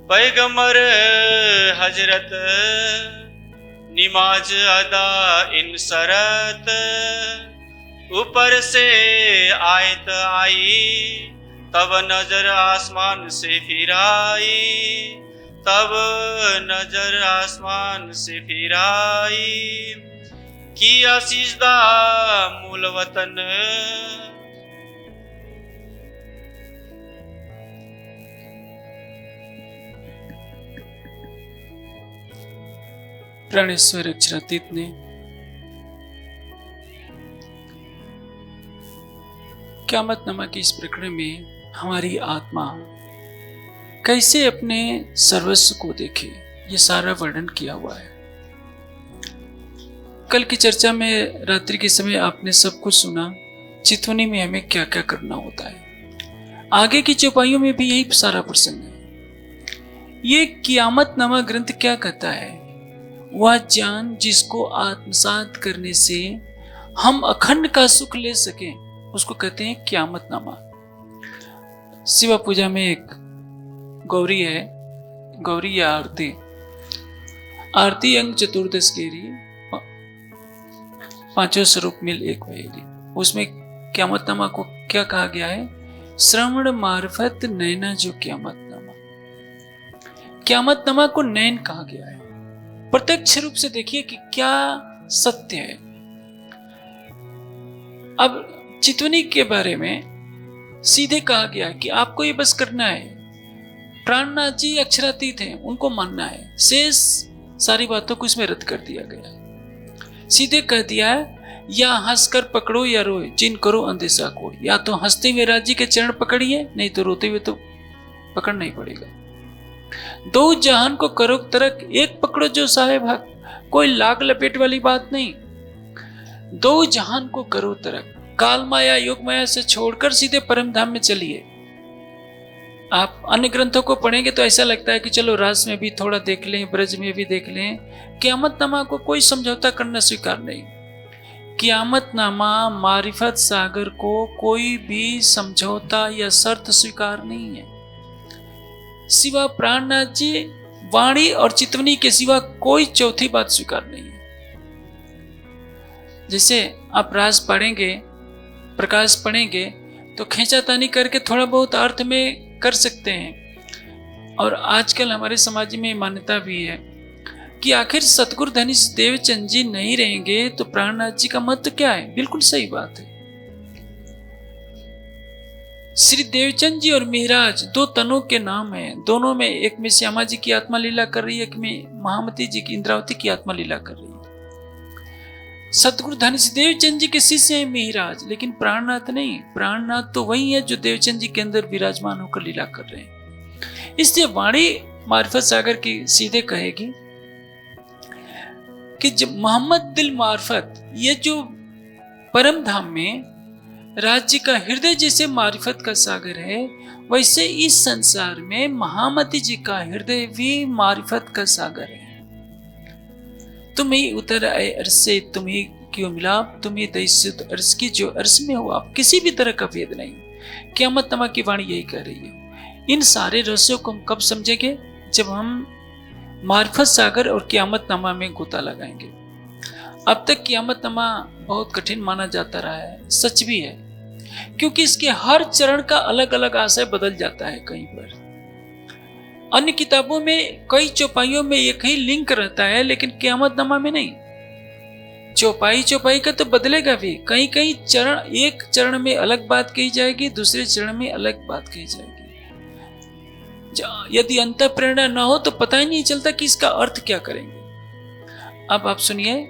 पैगंबर हजरत निमाज अदा इन शरत, ऊपर से आयत आई तब नजर आसमान से फिराई, तब नजर आसमान से फिराई, किया सिजदा मूल वतन। प्राणेश्वर अक्षरातीत ने क़यामतनामा के इस प्रकरण में हमारी आत्मा कैसे अपने सर्वस्व को देखे, ये सारा वर्णन किया हुआ है। कल की चर्चा में रात्रि के समय आपने सब कुछ सुना, चितवनी में हमें क्या क्या करना होता है। आगे की चौपाइयों में भी यही सारा प्रसंग है। ये क़यामतनामा ग्रंथ क्या कहता है? वह ज्ञान जिसको आत्मसात करने से हम अखंड का सुख ले सकें, उसको कहते हैं क़यामतनामा। शिवा पूजा में एक गौरी है, गौरी या आरती, आरती अंग चतुर्दश केरी, पांचों स्वरूप मिल एक वैली। उसमें क़यामतनामा को क्या कहा गया है? श्रवण मार्फत नैना जो क़यामतनामा। क़यामतनामा को नैन कहा गया है। प्रत्यक्ष रूप से देखिए कि क्या सत्य है। अब चितवनी के बारे में सीधे कहा गया है कि आपको ये बस करना है। प्राणनाथ जी अक्षरातीत हैं, उनको मानना है। शेष सारी बातों को इसमें रद्द कर दिया गया। सीधे कह दिया है, या हंसकर पकड़ो या रोए, जिन करो अंदेशा को। या तो हंसते हुए राज जी के चरण पकड़िए, नहीं तो रोते हुए तो पकड़ना ही पड़ेगा। दो जहान को करो तरक, एक पकड़ो जो साहेब हक। कोई लाग लपेट वाली बात नहीं। दो जहान को करो तरक, काल माया योग माया से छोड़कर सीधे परम धाम में चलिए। आप अन्य ग्रंथों को पढ़ेंगे तो ऐसा लगता है कि चलो रास में भी थोड़ा देख लें, ब्रज में भी देख लें। क़यामतनामा को कोई समझौता करना स्वीकार नहीं। क़यामतनामा मारिफत सागर को कोई भी समझौता या शर्त स्वीकार नहीं है। सिवा प्राणनाथ जी वाणी और चितवनी के सिवा कोई चौथी बात स्वीकार नहीं है। जैसे आप रास पढ़ेंगे, प्रकाश पढ़ेंगे तो खींचातानी करके थोड़ा बहुत अर्थ में कर सकते हैं। और आजकल हमारे समाज में मान्यता भी है कि आखिर सतगुरु धनीश देवचंद जी नहीं रहेंगे तो प्राणनाथ जी का महत्व क्या है? बिल्कुल सही बात है। श्री देवचंद जी और मिहिराज दो तनों के नाम हैं। दोनों में, एक में श्यामा जी की आत्मा लीला कर रही है, एक में महामती जी की, इंद्रावती की आत्मा लीला कर रही है। सतगुरु धनीश देवचंद जी के शिष्य हैं मिहिराज, लेकिन प्राणनाथ नहीं। प्राणनाथ तो वही है जो देवचंद जी के अंदर विराजमान होकर लीला कर रहे हैं। इसलिए वाणी मार्फत सागर की सीधे कहेगी कि जब मोहम्मद दिल मार्फत, ये जो परम धाम में राज्य का हृदय जैसे मारिफत का सागर है, वैसे इस संसार में महामती जी का हृदय भी मारिफत का सागर है। तुम ही उतर आए अर्श से, तुम ही क्यों मिलाप, तुम ही दैसुत अर्श की जो अर्श में हो आप, किसी भी तरह का भेद नहीं। क़यामतनामा की वाणी यही कह रही है। इन सारे रहस्यों को हम कब समझेंगे? जब हम मारिफत सागर और क़यामतनामा में गोता लगाएंगे। अब तक क़यामतनामा बहुत कठिन माना जाता रहा है, सच भी है, क्योंकि इसके हर चरण का अलग अलग आशय बदल जाता है। कहीं पर अन्य किताबों में कई चौपाइयों में एक ही लिंक रहता है, लेकिन क़यामतनामा में नहीं। चौपाई चौपाई का तो बदलेगा भी। कहीं कहीं चरण, एक चरण में अलग बात कही जाएगी, दूसरे चरण में अलग बात कही जाएगी। यदि अंत प्रेरणा न हो तो पता ही नहीं चलता कि इसका अर्थ क्या करेंगे। अब आप सुनिए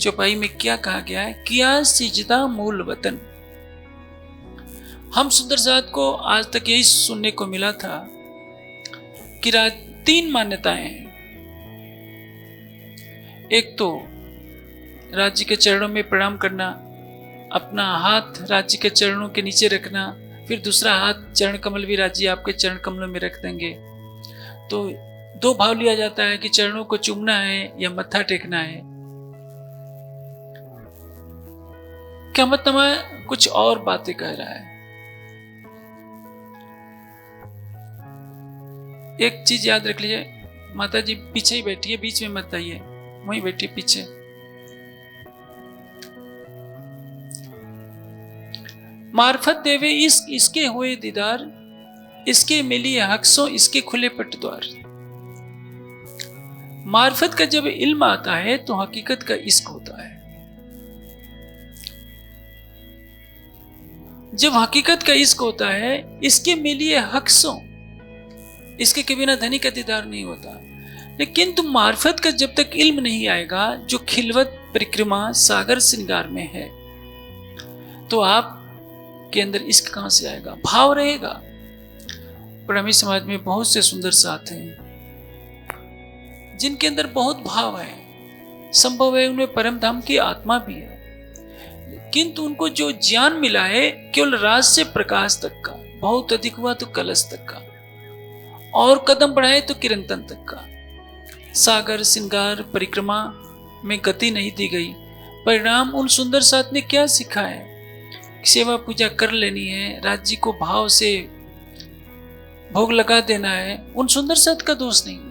चौपाई में क्या कहा गया है। किया सिजदा मूल वतन। हम सुंदर साहब को आज तक यही सुनने को मिला था कि तीन मान्यताएं हैं। एक तो राज्य के चरणों में प्रणाम करना, अपना हाथ राज्य के चरणों के नीचे रखना, फिर दूसरा हाथ चरण कमल भी राज्य आपके चरण कमलों में रख देंगे। तो दो भाव लिया जाता है कि चरणों को चूमना है या मत्था टेकना है। क़यामतनामा कुछ और बातें कह रहा है। एक चीज याद रख लीजिए, माता जी पीछे ही बैठी है, बीच में मत आइए, वहीं बैठी पीछे। मार्फत देवे इसके हुए दीदार, इसके मिली हक्सों इसके खुले पटद्वार। मार्फत का जब इल्म आता है तो हकीकत का इश्क होता है। जब हकीकत का इश्क होता है, इसके मिलिए हक्सों, इसके के बिना धनी का दीदार नहीं होता। लेकिन तुम मार्फत का जब तक इल्म नहीं आएगा, जो खिलवत परिक्रमा सागर श्रृंगार में है, तो आप के अंदर इश्क कहां से आएगा? भाव रहेगा। ब्राह्मी समाज में बहुत से सुंदर साथ हैं जिनके अंदर बहुत भाव है, संभव है उनमें परम धाम की आत्मा भी है, किंतु उनको जो ज्ञान मिला है केवल राज से प्रकाश तक का, बहुत अधिक हुआ तो कलश तक का, और कदम बढ़ाए तो किरंतन तक का। सागर श्रृंगार परिक्रमा में गति नहीं दी गई। परिणाम उन सुंदर साथ ने क्या सिखा है? सेवा पूजा कर लेनी है, राज्य को भाव से भोग लगा देना है, उन सुंदर साथ का दोष नहीं है।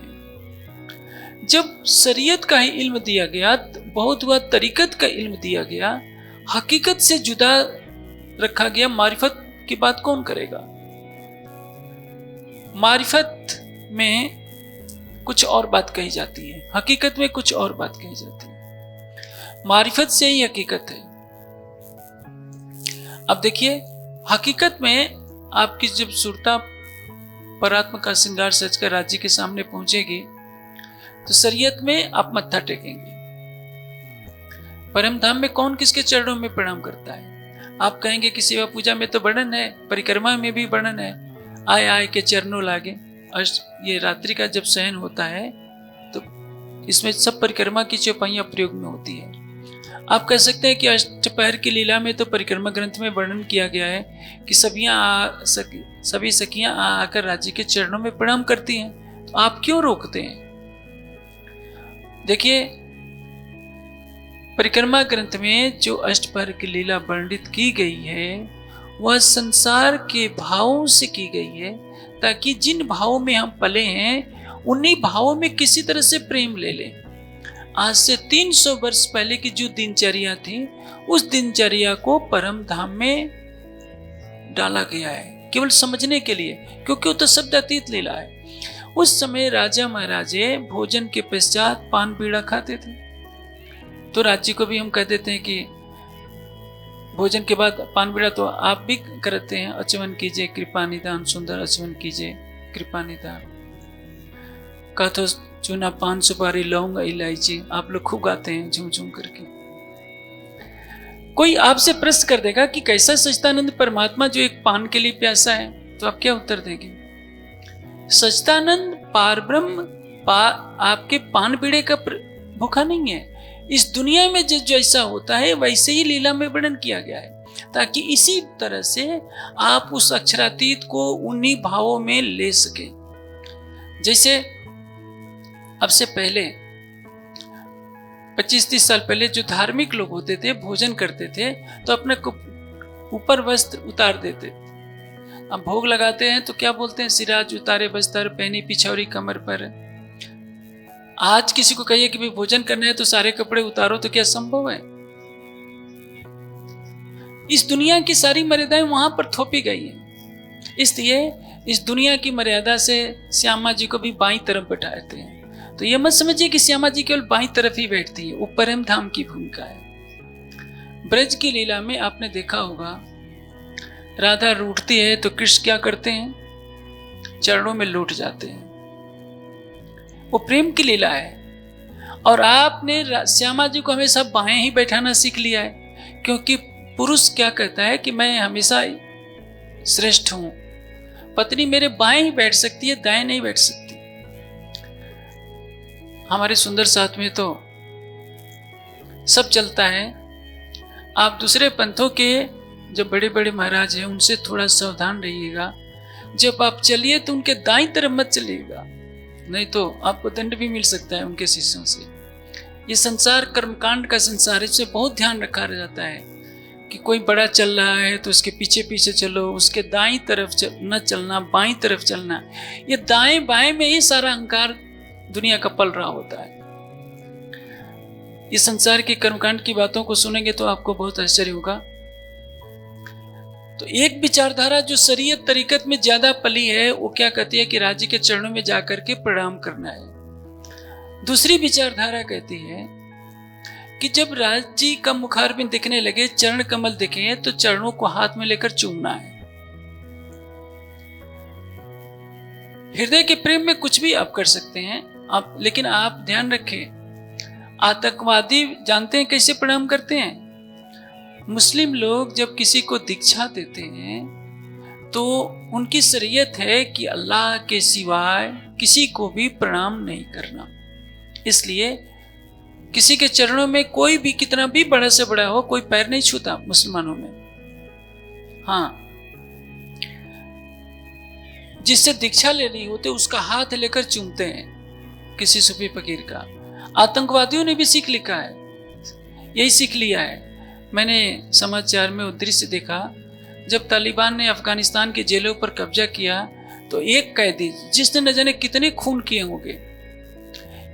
जब शरीयत का ही इल्म दिया गया, बहुत हुआ तरीकत का इल्म दिया गया, हकीकत से जुदा रखा गया, मारिफत की बात कौन करेगा? मारिफत में कुछ और बात कही जाती है, हकीकत में कुछ और बात कही जाती है। मारिफत से ही हकीकत है। अब देखिए, हकीकत में आपकी जब सुरता परात्मा का श्रृंगार सच कर राज्य के सामने पहुंचेगी, तो शरीयत में आप मत्था टेकेंगे। परम धाम में कौन किसके चरणों में प्रणाम करता है? आप कहेंगे कि सेवा पूजा में तो वर्णन है, परिक्रमा में भी वर्णन है, आए आए के चरणों लागे। ये रात्रि का जब शयन होता है तो इसमें सब परिक्रमा की चौपाइयां प्रयोग में होती है। आप कह सकते हैं कि अष्टपहर की लीला में तो परिक्रमा ग्रंथ में वर्णन किया गया है कि सभी सखियां आकर राज्य के चरणों में प्रणाम करती हैं, तो आप क्यों रोकते हैं? देखिए, परिक्रमा ग्रंथ में जो अष्टपहर की लीला वर्णित की गई है वह संसार के भावों से की गई है, ताकि जिन भावों में हम पले हैं उन्हीं भावों में किसी तरह से प्रेम ले लें। आज से 300 वर्ष पहले की जो दिनचर्या थी, उस दिनचर्या को परम धाम में डाला गया है केवल समझने के लिए, क्योंकि वो तो शब्दातीत लीला है। उस समय राजा महाराजे भोजन के पश्चात पान बीड़ा खाते थे, तो राज्य को भी हम कह देते हैं कि भोजन के बाद पान बीड़ा तो आप भी करते हैं। अचवन कीजिए कृपा निदान, सुंदर अचवन कीजिए कृपा निदान। कथो चूना पान सुपारी लौंग इलायची, आप लोग खूब गाते हैं झूम झूम करके। कोई आपसे प्रश्न कर देगा कि कैसा सच्चिदानंद परमात्मा जो एक पान के लिए प्यासा है, तो आप क्या उत्तर देंगे? सच्चिदानंद पारब्रह्म आपके पान बीड़े का भूखा नहीं है। इस दुनिया में जो जैसा होता है वैसे ही लीला में वर्णन किया गया है, ताकि इसी तरह से आप उस अक्षरातीत को उन्हीं भावों में ले सके। जैसे अब से पहले 25-30 साल पहले जो धार्मिक लोग होते थे, भोजन करते थे तो अपने ऊपर वस्त्र उतार देते। अब भोग लगाते हैं तो क्या बोलते हैं? सिराज उतारे बस्तर, पहनी पिछौरी कमर पर। आज किसी को कहिए कि भाई भोजन करना है तो सारे कपड़े उतारो, तो क्या संभव है? इस दुनिया की सारी मर्यादाएं वहां पर थोपी गई है। इसलिए इस दुनिया की मर्यादा से श्यामा जी को भी बाईं तरफ बैठाते हैं। तो ये मत समझिए कि श्यामा जी केवल बाईं तरफ ही बैठती है, वो परम धाम की भूमिका है। ब्रज की लीला में आपने देखा होगा, राधा रूठती है तो कृष्ण क्या करते हैं? चरणों में लौट जाते हैं। वो प्रेम की लीला है। और आपने श्यामा जी को हमेशा बाएं ही बैठाना सीख लिया है, क्योंकि पुरुष क्या कहता है कि मैं हमेशा श्रेष्ठ हूं, पत्नी मेरे बाएं ही बैठ सकती है, दाएं नहीं बैठ सकती। हमारे सुंदर साथ में तो सब चलता है। आप दूसरे पंथों के जो बड़े बड़े महाराज हैं उनसे थोड़ा सावधान रहिएगा। जब आप चलिए तो उनके दाईं तरफ मत चलिएगा, नहीं तो आपको दंड भी मिल सकता है उनके शिष्यों से। ये संसार कर्मकांड का संसार है, इससे बहुत ध्यान रखा जाता है। कि कोई बड़ा चल रहा है तो उसके पीछे पीछे चलो, उसके दाईं तरफ न चलना, बाईं तरफ चलना। ये दाएं बाएं में ही सारा अहंकार दुनिया का पल रहा होता है। ये संसार के कर्मकांड की बातों को सुनेंगे तो आपको बहुत आश्चर्य होगा। तो एक विचारधारा जो शरीयत तरीकत में ज्यादा पली है, वो क्या कहती है कि राज्य के चरणों में जाकर के प्रणाम करना है। दूसरी विचारधारा कहती है कि जब राज्य का मुखारबिंद दिखने लगे, चरण कमल दिखे, तो चरणों को हाथ में लेकर चूमना है। हृदय के प्रेम में कुछ भी आप कर सकते हैं आप, लेकिन आप ध्यान रखें, आतंकवादी जानते हैं कैसे प्रणाम करते हैं? मुस्लिम लोग जब किसी को दीक्षा देते हैं तो उनकी शरीयत है कि अल्लाह के सिवाय किसी को भी प्रणाम नहीं करना। इसलिए किसी के चरणों में कोई भी कितना भी बड़ा से बड़ा हो, कोई पैर नहीं छूता मुसलमानों में। हाँ, जिससे दीक्षा लेनी होती उसका हाथ लेकर चूमते हैं, किसी सूफी फकीर का। आतंकवादियों ने भी सीख लिखा है, यही सीख लिया है। मैंने समाचार में दृश्य देखा, जब तालिबान ने अफगानिस्तान के जेलों पर कब्जा किया तो एक कैदी, जिसने न जाने कितने खून किए होंगे,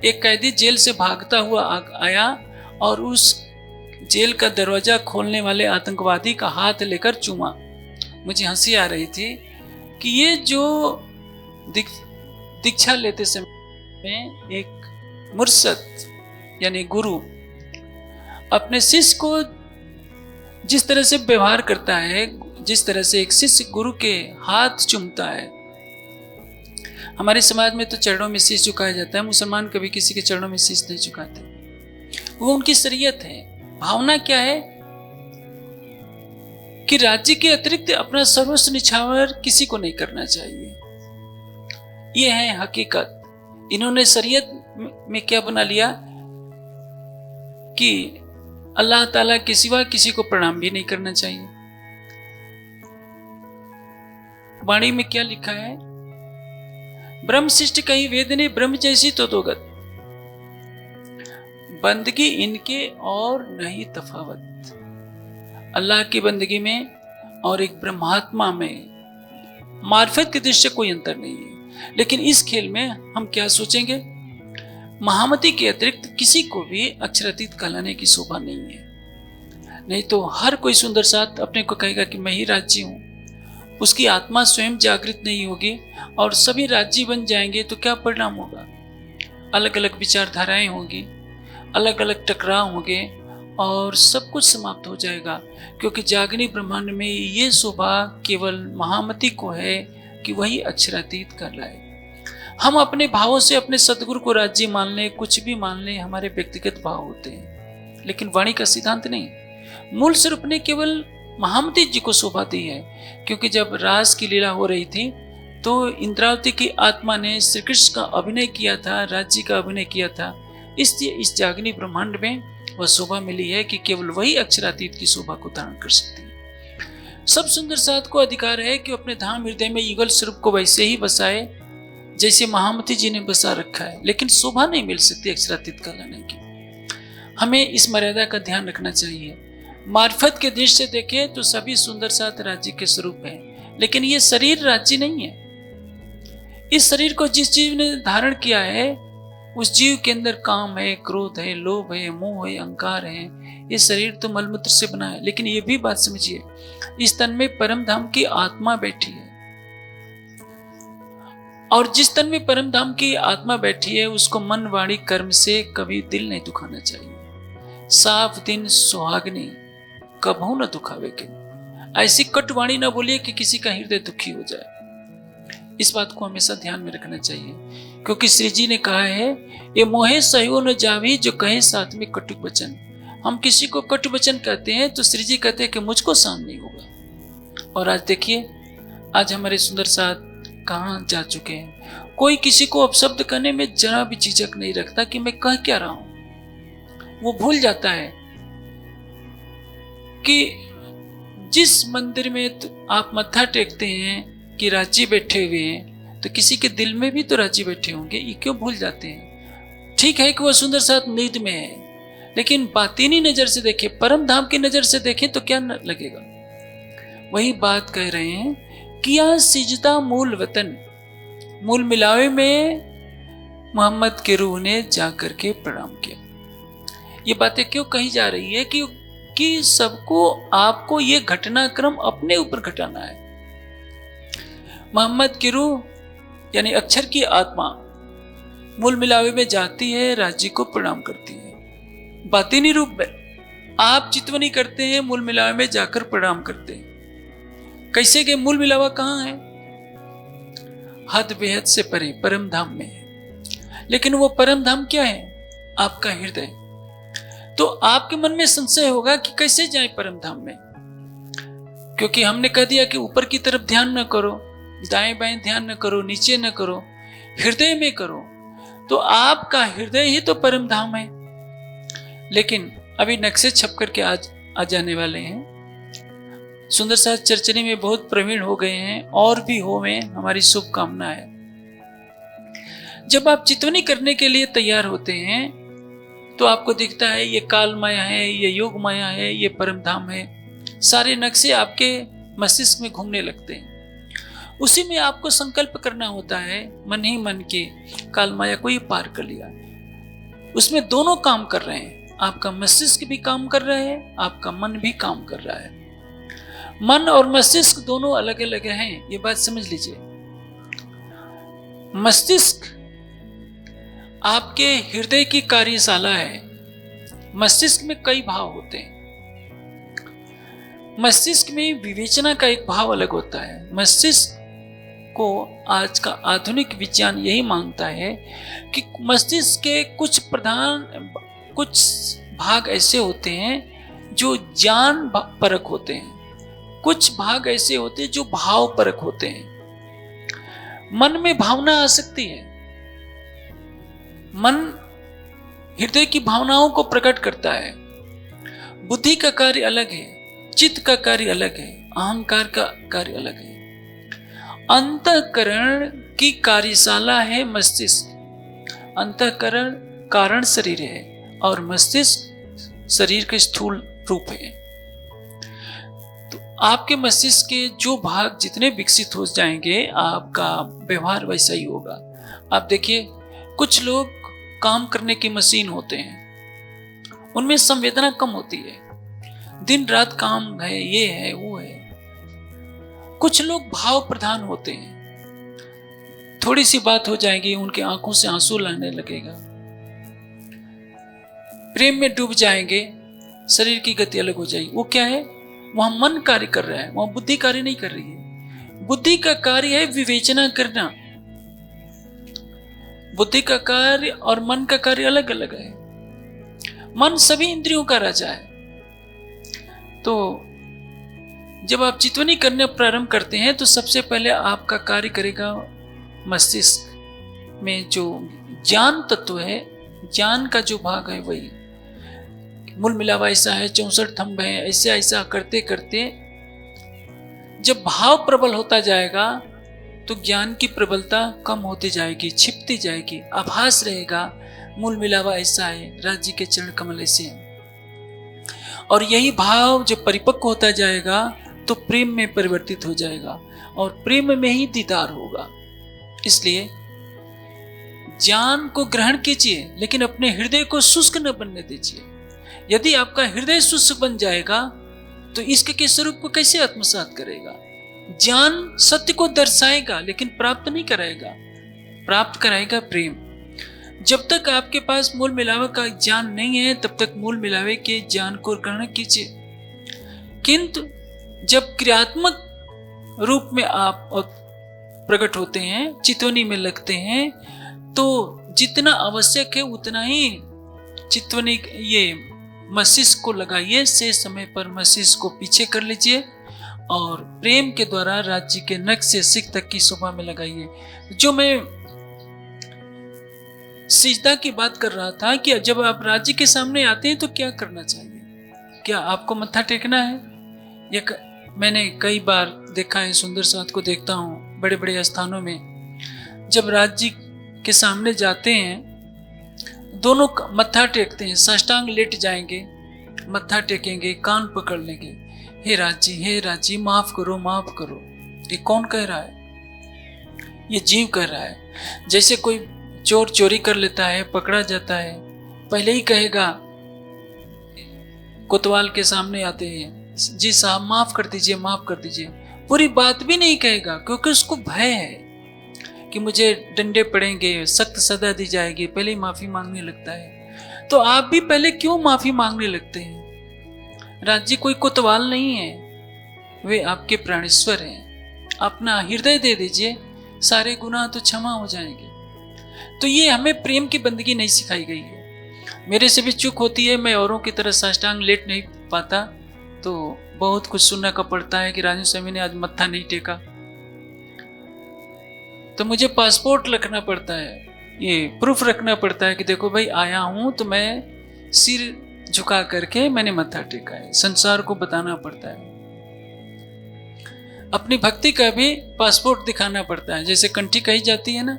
एक कैदी जेल से भागता हुआ आया और उस जेल का दरवाजा खोलने वाले आतंकवादी का हाथ लेकर चूमा। मुझे हंसी आ रही थी कि ये जो दीक्षा लेते समय एक मुर्शद यानी गुरु अपने शिष्य को जिस तरह से व्यवहार करता है, जिस तरह से एक शिष्य गुरु के हाथ चूमता है। हमारे समाज में तो चरणों में शीश झुकाया जाता है, मुसलमान कभी किसी के चरणों में शीश नहीं झुकाते, वो उनकी शरीयत है। भावना क्या है कि राज्य के अतिरिक्त अपना सर्वस्व निछावर किसी को नहीं करना चाहिए। यह है हकीकत। इन्होंने शरीयत में क्या बना लिया कि अल्लाह ताला के सिवा किसी को प्रणाम भी नहीं करना चाहिए। वाणी में क्या लिखा है? ब्रह्म शिष्ट कही वेद ने, ब्रह्म जैसी तो दोगत, बंदगी इनके और नहीं तफावत। अल्लाह की बंदगी में और एक ब्रह्मात्मा में मार्फत की दृष्टि से कोई अंतर नहीं है। लेकिन इस खेल में हम क्या सोचेंगे? महामती के अतिरिक्त किसी को भी अक्षरातीत कहलाने की शोभा नहीं है। नहीं तो हर कोई सुंदर साथ अपने को कहेगा कि मैं ही राज्य हूं। उसकी आत्मा स्वयं जागृत नहीं होगी और सभी राज्य बन जाएंगे तो क्या परिणाम होगा? अलग अलग विचारधाराएं होंगी, अलग अलग टकराव होंगे और सब कुछ समाप्त हो जाएगा। क्योंकि जागनी ब्रह्मांड में ये शोभा केवल महामती को है कि वही अक्षरातीत कर रहा है। हम अपने भावों से अपने सदगुरु को राज्य मान लें, कुछ भी मान लें, हमारे व्यक्तिगत भाव होते हैं, लेकिन वाणी का सिद्धांत नहीं। मूल स्वरूप ने केवल महामती जी को शोभा दी है। क्योंकि जब रास की लीला हो रही थी तो इंद्रावती की आत्मा ने श्री कृष्ण का अभिनय किया था, राज्य का अभिनय किया था। इसलिए इस जागनी ब्रह्मांड में वह शोभा मिली है कि केवल वही अक्षरातीत की शोभा को धारण कर सकती है। सब सुंदर साथ को अधिकार है कि अपने धाम हृदय में युगल स्वरूप को वैसे ही बसाए जैसे महामती जी ने बसा रखा है, लेकिन शोभा नहीं मिल सकती अक्षरातीत कहलाने की। हमें इस मर्यादा का ध्यान रखना चाहिए। मार्फत के दृष्टि से देखें तो सभी सुंदर साथ राज्य के स्वरूप है, लेकिन ये शरीर राज्य नहीं है। इस शरीर को जिस जीव ने धारण किया है उस जीव के अंदर काम है, क्रोध है, लोभ है, मोह है, अहंकार है। ये शरीर तो मलमूत्र से बना है। लेकिन ये भी बात समझिए, इस तन में परम धाम की आत्मा बैठी है और जिस तन में परम धाम की आत्मा बैठी है उसको मन वाणी कर्म से कभी दिल नहीं दुखाना चाहिए। साफ दिन सुहागनी कभू न दुखावे के, ऐसी कटवाणी न बोलिए कि किसी का हृदय दुखी हो जाए। इस बात को हमेशा ध्यान में रखना चाहिए, क्योंकि श्री जी ने कहा है, ये मोहे सहयो न जावी जो कहे साथ में कटु वचन। हम किसी को कटु वचन कहते हैं तो श्री जी कहते हैं कि मुझको सहन नहीं होगा। और आज देखिए, आज हमारे सुंदर साथ कहाँ जा चुके हैं। कोई किसी को अपशब्द करने में जरा भी झिझक नहीं रखता कि मैं कह क्या रहा हूं। वो भूल जाता है कि जिस मंदिर में आप मत्था टेकते हैं कि राज्य बैठे हुए हैं, तो किसी के दिल में भी तो राज्य बैठे होंगे। ये क्यों भूल जाते हैं? ठीक है कि वह सुंदर साथ नींद में है, लेकिन बातिनी नजर से देखें, परम धाम की नजर से देखें तो क्या लगेगा? वही बात कह रहे हैं कि यहाँ सिजदा मूल वतन, मूल मिलावे में मोहम्मद के रूह ने जाकर के प्रणाम किया। ये बातें क्यों कही जा रही है? कि सबको आपको ये घटनाक्रम अपने ऊपर घटाना है। मोहम्मद की रूह यानी अक्षर की आत्मा मूल मिलावे में जाती है, राज्य को प्रणाम करती है। बातिनी रूप में आप चितवनी करते हैं, मूल मिलावे में जाकर प्रणाम करते हैं। कैसे के मूल मिलावा कहाँ है? हद बेहद से परे परम धाम में है। लेकिन वो परम धाम क्या है? आपका हृदय। तो आपके मन में संशय होगा कि कैसे जाए परम धाम में, क्योंकि हमने कह दिया कि ऊपर की तरफ ध्यान न करो, दाएं बाएं ध्यान न करो, नीचे न करो, हृदय में करो। तो आपका हृदय ही तो परम धाम है। लेकिन अभी नक्शे छप करके आज आ जाने वाले हैं। सुंदर साथ चर्चनी में बहुत प्रवीण हो गए हैं, और भी हो में हमारी शुभकामना है। जब आप चितवनी करने के लिए तैयार होते हैं तो आपको दिखता है ये काल माया है, ये योग माया है, ये परम धाम है। सारे नक्शे आपके मस्तिष्क में घूमने लगते हैं। उसी में आपको संकल्प करना होता है मन ही मन के, काल माया को ही पार कर लिया। उसमें दोनों काम कर रहे हैं, आपका मस्तिष्क भी काम कर रहा है, आपका मन भी काम कर रहा है। मन और मस्तिष्क दोनों अलग अलग हैं, ये बात समझ लीजिए। मस्तिष्क आपके हृदय की कार्यशाला है। मस्तिष्क में कई भाव होते हैं। मस्तिष्क में विवेचना का एक भाव अलग होता है। मस्तिष्क को आज का आधुनिक विज्ञान यही मानता है कि मस्तिष्क के कुछ भाग ऐसे होते हैं जो ज्ञान परक होते हैं, कुछ भाग ऐसे होते हैं जो भाव परक होते हैं। मन में भावना आ सकती है। मन हृदय की भावनाओं को प्रकट करता है। बुद्धि का कार्य अलग है, चित्त का कार्य अलग है, अहंकार का कार्य अलग है। अंतःकरण की कार्यशाला है मस्तिष्क। अंतःकरण कारण शरीर है और मस्तिष्क शरीर के स्थूल रूप है। तो आपके मस्तिष्क के जो भाग जितने विकसित हो जाएंगे, आपका व्यवहार वैसा ही होगा। आप देखिए, कुछ लोग काम करने की मशीन होते हैं, उनमें संवेदना कम होती है, दिन रात काम है, ये है वो है। कुछ लोग भाव प्रधान होते हैं, थोड़ी सी बात हो जाएगी उनके आंखों से आंसू लाने लगेगा। प्रेम में डूब जाएंगे, शरीर की गति अलग हो जाएगी। वो क्या है? वहां मन कार्य कर रहा है, वहां बुद्धि कार्य नहीं कर रही है। बुद्धि का कार्य है विवेचना करना। बुद्धि का कार्य और मन का कार्य अलग अलग है। मन सभी इंद्रियों का राजा है। तो जब आप चितवनी करने प्रारंभ करते हैं तो सबसे पहले आपका कार्य करेगा मस्तिष्क में जो ज्ञान तत्व है, ज्ञान का जो भाग है वही। मूल मिलावा ऐसा है, 64 थंब है, ऐसे ऐसा करते करते जब भाव प्रबल होता जाएगा तो ज्ञान की प्रबलता कम होती जाएगी, छिपती जाएगी, आभास रहेगा मूल मिलावा ऐसा है, राज्य के चरण कमल ऐसे हैं। और यही भाव जब परिपक्व होता जाएगा तो प्रेम में परिवर्तित हो जाएगा और प्रेम में ही दीदार होगा। इसलिए ज्ञान को ग्रहण कीजिए, लेकिन अपने हृदय को शुष्क न बनने दीजिए। यदि आपका हृदय शुष्क बन जाएगा तो इश्क के स्वरूप को कैसे आत्मसात करेगा? ज्ञान सत्य को दर्शाएगा लेकिन प्राप्त नहीं कराएगा, प्राप्त कराएगा प्रेम। जब तक आपके पास मूल मिलावे का ज्ञान नहीं है तब तक मूल मिलावे के ज्ञान को ग्रहण कीजिए। किंतु जब क्रियात्मक रूप में आप प्रकट होते हैं, चितवनी में लगते हैं, तो जितना आवश्यक है उतना ही चितवनी ये मस्तिष्क को लगाइए। से समय पर मस्तिष्क को पीछे कर लीजिए और प्रेम के द्वारा राज्य के नख से सिख तक की शोभा में लगाइए। जो मैं सिजदा की बात कर रहा था कि जब आप राज्य के सामने आते हैं तो क्या करना चाहिए? क्या आपको मत्था टेकना है? मैंने कई बार देखा है, सुंदर साथ को देखता हूँ बड़े बड़े स्थानों में, जब राज्य के सामने जाते हैं दोनों मत्था टेकते हैं, साष्टांग लेट जाएंगे, मत्था टेकेंगे, कान पकड़ लेंगे, हे राज जी माफ करो माफ करो। ये कौन कह रहा है? ये जीव कह रहा है। जैसे कोई चोर चोरी कर लेता है, पकड़ा जाता है, पहले ही कहेगा, कोतवाल के सामने आते हैं, जी साहब माफ कर दीजिए माफ कर दीजिए, पूरी बात भी नहीं कहेगा क्योंकि उसको भय है कि मुझे डंडे पड़ेंगे, सख्त सजा दी जाएगी, पहले ही माफी मांगने लगता है। तो आप भी पहले क्यों माफी मांगने लगते हैं? राज्य कोई कोतवाल नहीं है, वे आपके प्राणेश्वर हैं। अपना हृदय दे दीजिए, सारे गुनाह तो क्षमा हो जाएंगे। तो ये हमें प्रेम की बंदगी नहीं सिखाई गई है। मेरे से भी चूक होती है, मैं औरों की तरह साष्टांग लेट नहीं पाता, तो बहुत कुछ सुनने का पड़ता है कि राजू स्वामी ने आज मत्था नहीं टेका, तो मुझे पासपोर्ट रखना पड़ता है, ये प्रूफ रखना पड़ता है कि देखो भाई आया हूं तो मैं सिर झुका करके मैंने मत्था टेका है। संसार को बताना पड़ता है। अपनी भक्ति का भी पासपोर्ट दिखाना पड़ता है। जैसे कंठी कही जाती है ना,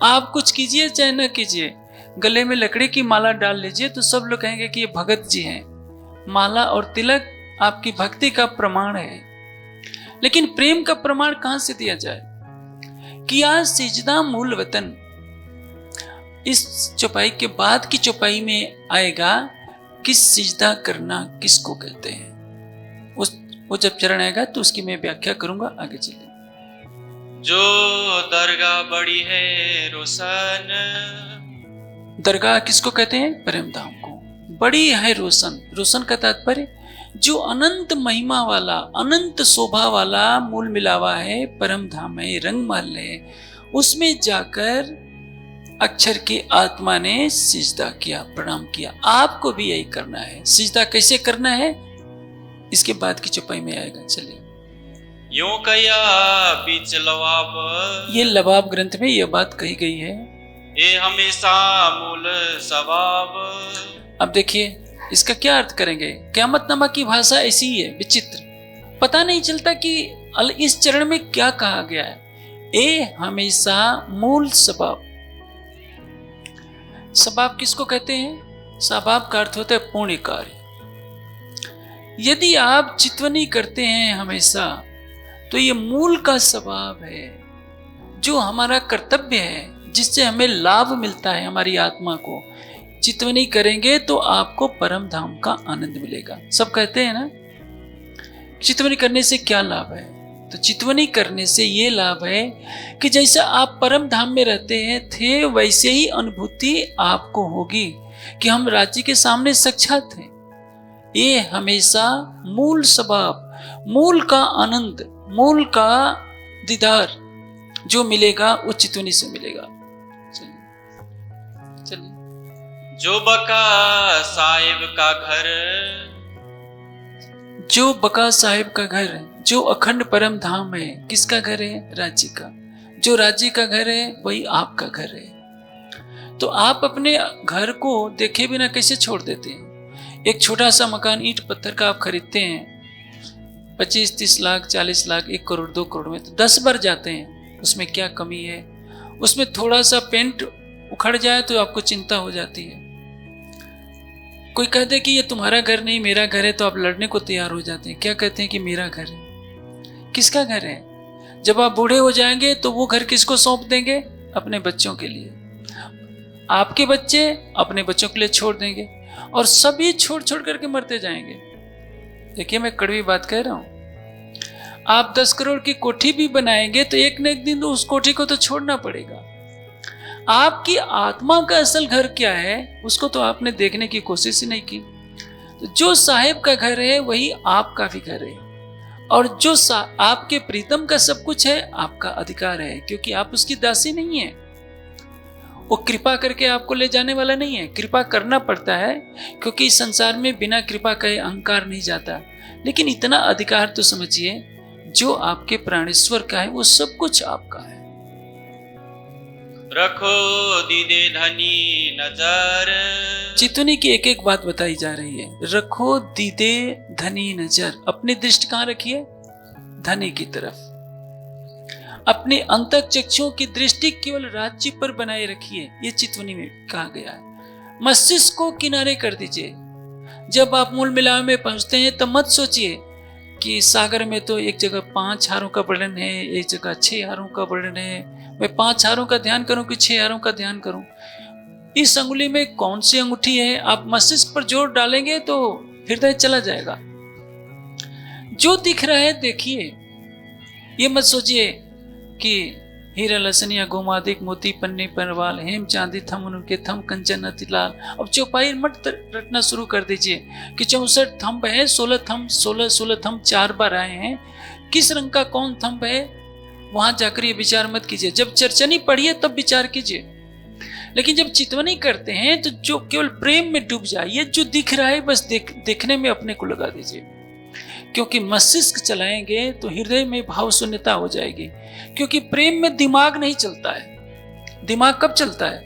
आप कुछ कीजिए चाहे न कीजिए, गले में लकड़ी की माला डाल लीजिए तो सब लोग कहेंगे कि ये भगत जी हैं। माला और तिलक आपकी भक्ति का प्रमाण है। लेकिन प्रेम का प्रमाण कहां से दिया जाए? किया सिजदा मूल वतन। इस चौपाई के बाद की चौपाई में आएगा किस सिजदा करना किसको कहते हैं। वो जब चरण आएगा तो उसकी मैं व्याख्या करूंगा। आगे चलिए। जो दरगाह बड़ी है रोशन। दरगाह किसको कहते हैं? परम धाम को। बड़ी है रोशन। रोशन का तात्पर्य जो अनंत महिमा वाला, अनंत शोभा वाला मूल मिलावा है, परम धाम है, रंग महल है, उसमें जाकर अक्षर की आत्मा ने सिजदा किया, प्रणाम किया। आपको भी यही करना है। सिजदा कैसे करना है इसके बाद की चौपाई में आएगा। चलिए। यूं कया बीच लवाब। ये लवाब ग्रंथ में यह बात कही गई है। ये हमेशा मूल सवाब। अब देखिए इसका क्या अर्थ करेंगे। क़यामतनामा की भाषा ऐसी ही है, विचित्र, पता नहीं चलता कि इस चरण में क्या कहा गया है। ए हमेशा मूल सबाब। सबाब किसको कहते हैं? सबाब का अर्थ होता है पुण्य कार्य। यदि आप चितवनी करते हैं हमेशा, तो ये मूल का सबाब है, जो हमारा कर्तव्य है, जिससे हमें लाभ मिलता है हमारी आत्मा को। चितवनी करेंगे तो आपको परम धाम का आनंद मिलेगा। सब कहते हैं ना चितवनी करने से क्या लाभ है? तो चितवनी करने से ये लाभ है कि जैसा आप परम धाम में रहते हैं थे, वैसे ही अनुभूति आपको होगी कि हम राज्य के सामने साक्षात हैं। ये हमेशा मूल सबाब, मूल का आनंद, मूल का दीदार जो मिलेगा वो चितवनी से मिलेगा। चलिए। जो बका साहिब का घर। जो बका साहिब का घर है, जो अखंड परम धाम है, किसका घर है? राज्य का। जो राज्य का घर है वही आपका घर है। तो आप अपने घर को देखे बिना कैसे छोड़ देते हैं? एक छोटा सा मकान ईंट पत्थर का आप खरीदते हैं 25-30 लाख, 40 लाख, 1 करोड़, 2 करोड़ में, तो 10 बार जाते हैं। उसमें क्या कमी है? उसमें थोड़ा सा पेंट उखड़ जाए तो आपको चिंता हो जाती है। कोई कहते कि ये तुम्हारा घर नहीं मेरा घर है, तो आप लड़ने को तैयार हो जाते हैं। क्या कहते हैं कि मेरा घर है। किसका घर है? जब आप बूढ़े हो जाएंगे तो वो घर किसको सौंप देंगे? अपने बच्चों के लिए। आपके बच्चे अपने बच्चों के लिए छोड़ देंगे और सभी छोड़ छोड़ करके मरते जाएंगे। देखिए मैं कड़वी बात कह रहा हूं। आप 10 करोड़ की कोठी भी बनाएंगे तो एक न एक दिन तो उस कोठी को तो छोड़ना पड़ेगा। आपकी आत्मा का असल घर क्या है उसको तो आपने देखने की कोशिश ही नहीं की। तो जो साहिब का घर है वही आपका भी घर है, और जो आपके प्रीतम का सब कुछ है आपका अधिकार है, क्योंकि आप उसकी दासी नहीं है। वो कृपा करके आपको ले जाने वाला नहीं है। कृपा करना पड़ता है क्योंकि इस संसार में बिना कृपा के अहंकार नहीं जाता। लेकिन इतना अधिकार तो समझिए, जो आपके प्राणेश्वर का है वो सब कुछ आपका है। रखो दीदे धनी नजर। चितवनी की एक एक बात बताई जा रही है। रखो दीदे धनी नजर। अपनी दृष्टि कहाँ रखिए? धनी की तरफ। अपने अंतःचक्षुओं की दृष्टि केवल राज्य पर बनाए रखिए। ये चितवनी में कहा गया है। मस्तिष्क को किनारे कर दीजिए। जब आप मूल मिलावे में पहुंचते हैं तब मत सोचिए कि सागर में तो एक जगह 5 हारों का वर्णन है, एक जगह 6 हारों का वर्णन है, मैं 5 हारों का ध्यान करूं कि 6 हारों का ध्यान करूं। इस अंगुली में कौन सी अंगूठी है, आप मस्तिष्क पर जोर डालेंगे तो हृदय चला जाएगा। जो दिख रहा है देखिए, ये मत सोचिए कि हीरा लसनिया गोमादिक मोती पन्ने परवाल हेम चांदी थम उनके थम कंचन अति लाल। अब चौपाई मत रटना शुरू कर दीजिए कि 64 थंब है, 16 थंब 16 थंब 4 बार आए हैं, किस रंग का कौन थंब है, वहां जाकर ये विचार मत कीजिए। जब चर्चनी पढ़िए तब विचार कीजिए। लेकिन जब चितवनी करते हैं तो जो केवल प्रेम में डूब जाइए, जो दिख रहा है बस देखने में अपने को लगा दीजिए। क्योंकि मस्तिष्क चलाएंगे तो हृदय में भाव शून्यता हो जाएगी। क्योंकि प्रेम में दिमाग नहीं चलता है। दिमाग कब चलता है?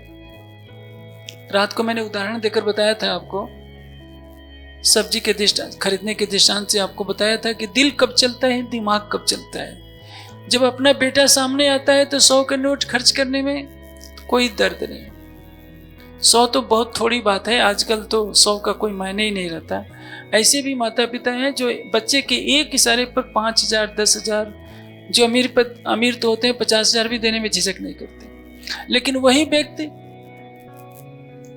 रात को मैंने उदाहरण देकर बताया था आपको, सब्जी के दृष्टांत खरीदने के दृष्टांत से आपको बताया था कि दिल कब चलता है, दिमाग कब चलता है। जब अपना बेटा सामने आता है तो 100 के नोट खर्च करने में कोई दर्द नहीं। 100 तो बहुत थोड़ी बात है, आजकल तो 100 का कोई मायने ही नहीं रहता। ऐसे भी माता पिता हैं जो बच्चे के एक इशारे पर 5,000 10,000, जो अमीर तो होते हैं 50,000 भी देने में झिझक नहीं करते। लेकिन वही व्यक्ति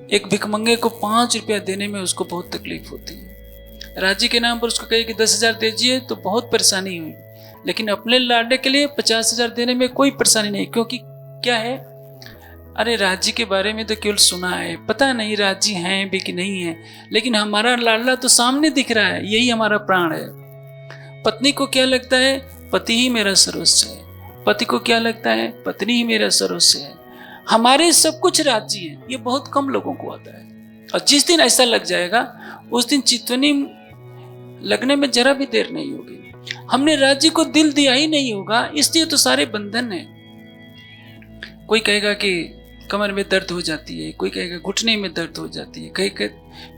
एक भिखमंगे को 5 रुपया देने में उसको बहुत तकलीफ होती है। राज्य के नाम पर उसको कहे कि 10,000 दीजिए तो बहुत परेशानी हुई, लेकिन अपने लाडले के लिए 50,000 देने में कोई परेशानी नहीं। क्योंकि क्या है, अरे राज्य के बारे में तो केवल सुना है, पता नहीं राज्य हैं भी कि नहीं है, लेकिन हमारा लाडला तो सामने दिख रहा है, यही हमारा प्राण है। पत्नी को क्या लगता है, पति ही मेरा सर्वस्व है। पति को क्या लगता है, पत्नी ही मेरा सर्वस्व है। हमारे सब कुछ राज्य है, ये बहुत कम लोगों को आता है। और जिस दिन ऐसा लग जाएगा उस दिन चितवनी लगने में जरा भी देर नहीं होगी। हमने राज्य को दिल दिया ही नहीं होगा, इसलिए तो सारे बंधन है। कोई कहेगा कि कमर में दर्द हो जाती है, कोई कहेगा घुटने में दर्द हो जाती है,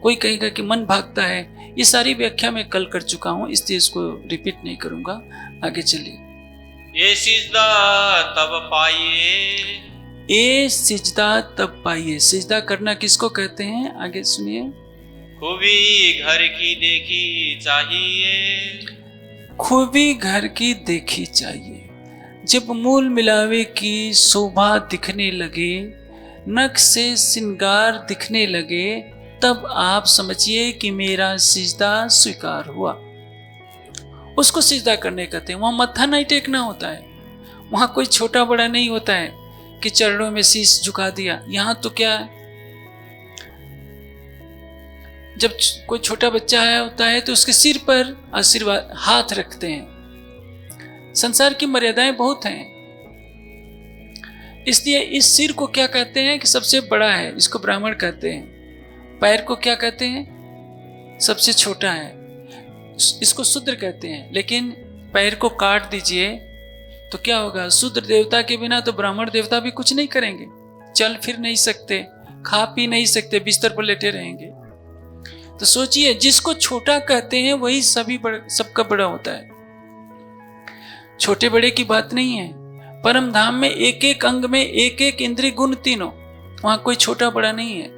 कोई कहेगा कि मन भागता है। ये सारी व्याख्या मैं कल कर चुका हूँ, इसलिए इसको रिपीट नहीं करूंगा। आगे चलिए। ये सिजदा तब पाइए, ये सिजदा तब पाइए। सिजदा करना किसको कहते हैं, आगे सुनिए। खूबी घर की देखी चाहिए, खूबी घर की देखी चाहिए। जब मूल मिलावे की शोभा दिखने लगे, नख से श्रृंगार दिखने लगे, तब आप समझिए कि मेरा सिजदा स्वीकार हुआ। उसको सिजदा करने कहते हैं। वहां मत्था नहीं टेकना होता है, वहां कोई छोटा बड़ा नहीं होता है कि चरणों में शीश झुका दिया। यहां तो क्या है, जब कोई छोटा बच्चा होता है तो उसके सिर पर आशीर्वाद हाथ रखते हैं। संसार की मर्यादाएं बहुत हैं, इसलिए इस सिर को क्या कहते हैं कि सबसे बड़ा है, इसको ब्राह्मण कहते हैं। पैर को क्या कहते हैं, सबसे छोटा है, इसको शूद्र कहते हैं। लेकिन पैर को काट दीजिए तो क्या होगा, शूद्र देवता के बिना तो ब्राह्मण देवता भी कुछ नहीं करेंगे। चल फिर नहीं सकते, खा पी नहीं सकते, बिस्तर पर लेटे रहेंगे। तो सोचिए, जिसको छोटा कहते हैं वही सबका बड़ा होता है। छोटे बड़े की बात नहीं है। परम धाम में एक एक अंग में एक एक इंद्रिय गुण तीनों, वहां कोई छोटा बड़ा नहीं है।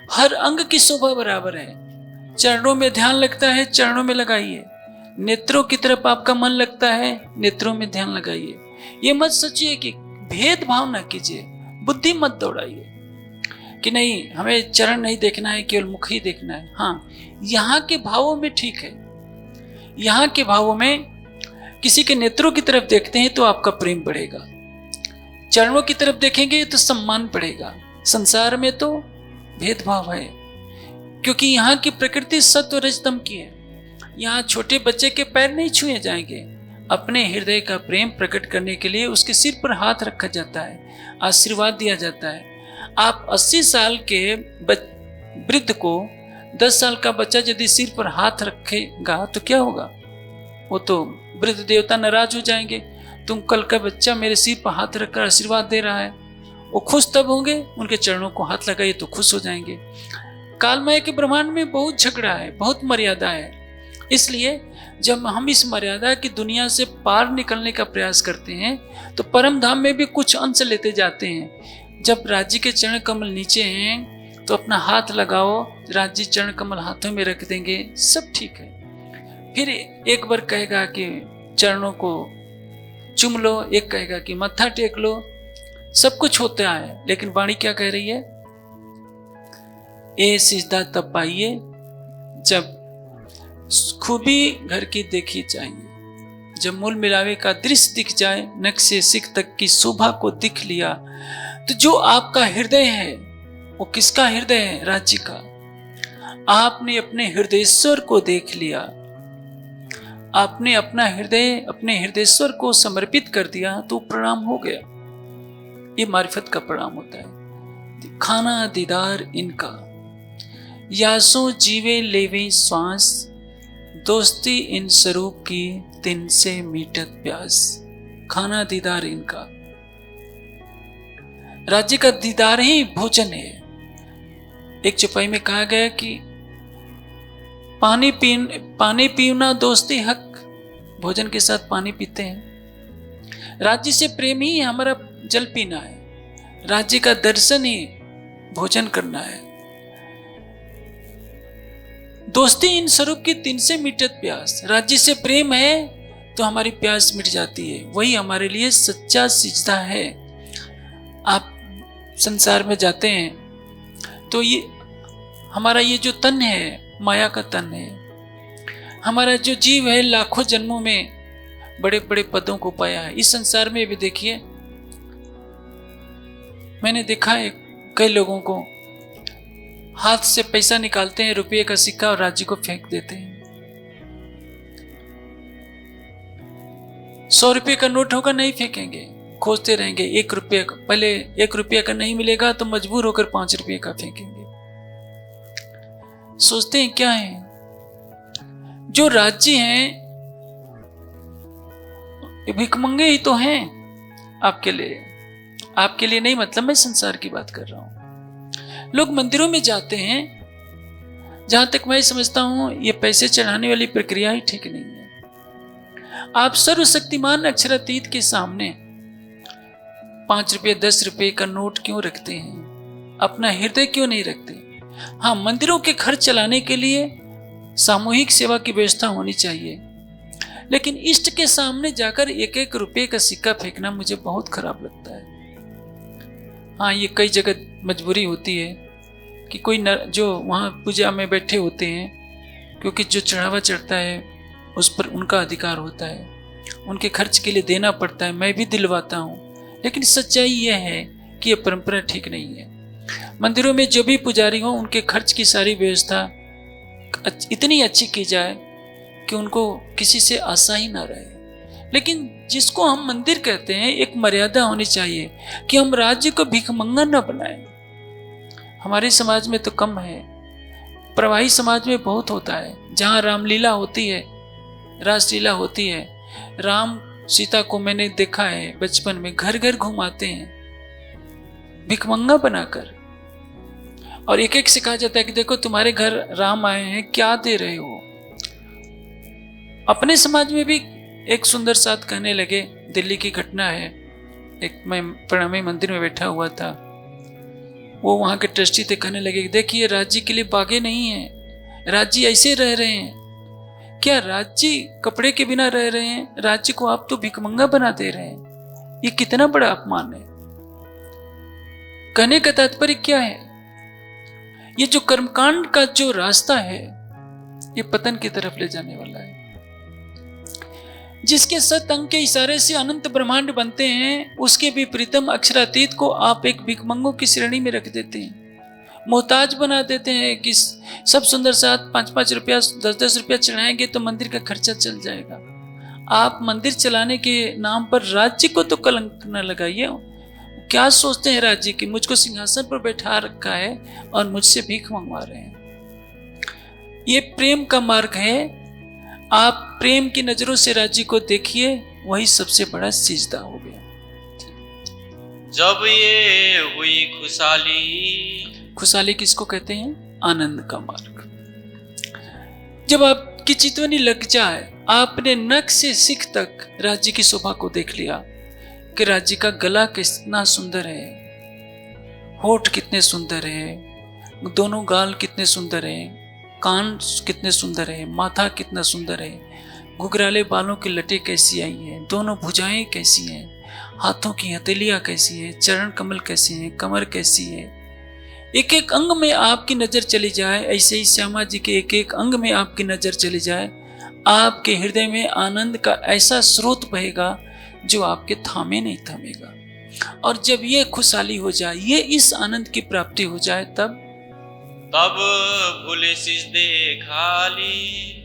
हर अंग की शोभा बराबर है। चरणों में ध्यान लगता है, चरणों में लगाइए। नेत्रों की तरफ आपका मन लगता है, नेत्रों में ध्यान लगाइए। ये मत सोचिए कि भेदभाव ना कीजिए, बुद्धि मत दौड़ाइए कि नहीं हमें चरण नहीं देखना है, केवल मुख ही देखना है। हाँ, यहाँ के भावों में ठीक है। यहाँ के भावों में किसी के नेत्रों की तरफ देखते हैं तो आपका प्रेम बढ़ेगा, चरणों की तरफ देखेंगे तो सम्मान बढ़ेगा। संसार में तो भेदभाव है, क्योंकि यहाँ की प्रकृति सत्व रजतम की है। यहाँ छोटे बच्चे के पैर नहीं छुए जाएंगे। अपने हृदय का प्रेम प्रकट करने के लिए उसके सिर पर हाथ रखा जाता है, आशीर्वाद दिया जाता है। आप 80 साल के वृद्ध को 10 साल का बच्चा यदि सिर पर हाथ रखेगा तो क्या होगा, वो तो वृद्ध देवता नाराज हो जाएंगे। तुम कल का बच्चा मेरे सिर पर हाथ रखकर आशीर्वाद दे रहा है। वो खुश तब होंगे, उनके चरणों को हाथ लगाइए तो खुश हो जाएंगे। कालमय के ब्रह्मांड में बहुत झगड़ा है, बहुत मर्यादा है। इसलिए जब हम इस मर्यादा की दुनिया से पार निकलने का प्रयास करते हैं तो परम धाम में भी कुछ अंश लेते जाते हैं। जब राज्य के चरण कमल नीचे हैं तो अपना हाथ लगाओ, राज्य चरण कमल हाथों में रख देंगे, सब ठीक है। फिर एक बार कहेगा कि चरणों को चूम लो, एक कहेगा कि मत्था टेक लो, सब कुछ होता है। लेकिन वाणी क्या कह रही है? ए सिजदा तब पाइए जब खूबी घर की देखी चाहिए, जब मूल मिलावे का दृश्य दिख जाए, नख से सिख तक की शोभा को दिख लिया। तो जो आपका हृदय है वो किसका हृदय है? राज्य का। आपने अपने हृदयेश्वर को देख लिया, आपने अपना हृदय अपने हृदयेश्वर को समर्पित कर दिया, तो प्रणाम हो गया। ये मारिफत का प्रणाम होता है। खाना दीदार इनका, यासों जीवे लेवे श्वास, दोस्ती इन स्वरूप की तिन से मीटत प्यास। खाना दीदार इनका, राज्य का दीदार ही भोजन है। एक चौपाई में कहा गया कि पानी पीना दोस्ती हक, भोजन के साथ पानी पीते हैं। राज्य से प्रेम ही हमारा जल पीना है, राज्य का दर्शन ही भोजन करना है। दोस्ती इन स्वरूप की तिन से मिटत प्यास, राज्य से प्रेम है तो हमारी प्यास मिट जाती है, वही हमारे लिए सच्चा सिजदा है। आप संसार में जाते हैं तो ये हमारा ये जो तन है माया का तन है, हमारा जो जीव है लाखों जन्मों में बड़े बड़े पदों को पाया है। इस संसार में भी देखिए, मैंने देखा है कई लोगों को हाथ से पैसा निकालते हैं, रुपये का सिक्का, और राज्य को फेंक देते हैं। 100 रुपये का नोट होगा, नहीं फेंकेंगे, खोजते रहेंगे 1 रुपये का। पहले 1 रुपये का नहीं मिलेगा तो मजबूर होकर 5 रुपये का फेंकेंगे। सोचते हैं क्या है? जो राज्य हैं भिखमंगे ही तो हैं आपके लिए नहीं, मतलब मैं संसार की बात कर रहा हूं। लोग मंदिरों में जाते हैं, जहां तक मैं समझता हूं ये पैसे चढ़ाने वाली प्रक्रिया ही ठीक नहीं है। आप सर्वशक्तिमान अक्षरातीत के सामने 5 रुपये 10 रुपये का नोट क्यों रखते हैं? अपना हृदय क्यों नहीं रखते? हाँ, मंदिरों के खर्च चलाने के लिए सामूहिक सेवा की व्यवस्था होनी चाहिए, लेकिन इष्ट के सामने जाकर 1-1 रुपये का सिक्का फेंकना मुझे बहुत खराब लगता है। हाँ, ये कई जगह मजबूरी होती है कि कोई जो वहाँ पूजा में बैठे होते हैं, क्योंकि जो चढ़ावा चढ़ता है उस पर उनका अधिकार होता है, उनके खर्च के लिए देना पड़ता है, मैं भी दिलवाता हूँ। लेकिन सच्चाई यह है कि यह परंपरा ठीक नहीं है। मंदिरों में जो भी पुजारी हो, उनके खर्च की सारी व्यवस्था इतनी अच्छी की जाए कि उनको किसी से आशा ही ना रहे। लेकिन जिसको हम मंदिर कहते हैं, एक मर्यादा होनी चाहिए कि हम राज्य को भिखमंगा न बनाएं। हमारे समाज में तो कम है, प्रवाही समाज में बहुत होता है। जहाँ रामलीला होती है, रासलीला होती है, राम सीता को मैंने देखा है बचपन में, घर घर घुमाते हैं भिखमंगा बनाकर, और एक एक सिखाया जाता है कि देखो तुम्हारे घर राम आए हैं, क्या दे रहे हो। अपने समाज में भी एक सुंदर साथ कहने लगे, दिल्ली की घटना है। एक मैं प्रणामी मंदिर में बैठा हुआ था, वो वहाँ के ट्रस्टी थे, कहने लगे देखिए राज्य के लिए बागे नहीं है, राज्य ऐसे रह रहे हैं। क्या राज्य कपड़े के बिना रह रहे हैं? राज्य को आप तो भिखमंगा बना दे रहे हैं। ये कितना बड़ा अपमान है। कहने का तात्पर्य क्या है? ये जो कर्मकांड का जो रास्ता है, ये पतन की तरफ ले जाने वाला है। जिसके सत अंग के इशारे से अनंत ब्रह्मांड बनते हैं, उसके विपरीतम अक्षरातीत को आप एक भिखमंगों की श्रेणी में रख देते हैं, मोहताज बना देते हैं कि सब सुंदर साथ 5-5 रुपया 10-10 रुपया चढ़ाएंगे तो मंदिर का खर्चा चल जाएगा। आप मंदिर चलाने के नाम पर राज्य को तो कलंक न लगाइए। क्या सोचते हैं राज्य की, मुझको सिंहासन पर बैठा रखा है और मुझसे भीख मंगवा रहे हैं। ये प्रेम का मार्ग है। आप प्रेम की नजरों से राज्य को देखिए, वही सबसे बड़ा सिजदा हो गया। जब ये हुई खुशहाली किसको कहते हैं? आनंद का मार्ग। जब आपकी चितवनी लग जाए, आपने नख से सिख तक राज्य की शोभा को देख लिया कि राज्य का गला कितना सुंदर है, होठ कितने सुंदर है, दोनों गाल कितने सुंदर हैं, कान कितने सुंदर है, माथा कितना सुंदर है, घुघराले बालों की लटें कैसी आई हैं, दोनों भुजाएं कैसी हैं, हाथों की हथेलियां कैसी हैं, चरण कमल कैसे हैं, कमर कैसी है। एक एक अंग में आपकी नजर चली जाए, ऐसे ही श्यामा जी के एक एक अंग में आपकी नजर चली जाए, आपके हृदय में आनंद का ऐसा स्रोत बहेगा जो आपके थामे नहीं थमेगा। और जब ये खुशहाली हो जाए, ये इस आनंद की प्राप्ति हो जाए, तब भूले सिजदे खाली।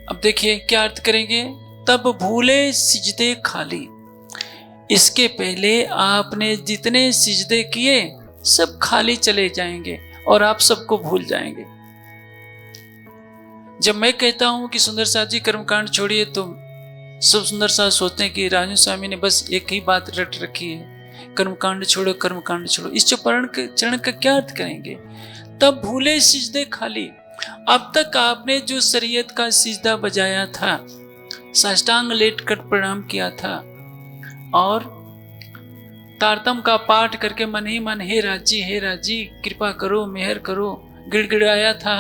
अब देखिए क्या अर्थ करेंगे, तब भूले सिजदे खाली। इसके पहले आपने जितने सिजदे किए सब खाली चले जाएंगे और आप सबको भूल जाएंगे। जब मैं कहता हूं कि सुंदर साथ जी कर्मकांड छोड़िए, तो सब सुंदर साथ सोचते हैं कि राजू स्वामी ने बस एक ही बात रट रखी है, कर्मकांड छोड़ो, कर्मकांड छोड़ो। इस चरण का क्या अर्थ करेंगे, तब भूले सिजदे खाली। अब तक आपने जो शरीयत का सिजदा बजाया था, साष्टांग लेट कर प्रणाम किया था और तारतम का पाठ करके मन ही मन हे राजी कृपा करो, मेहर करो गिड़गिड़ाया था,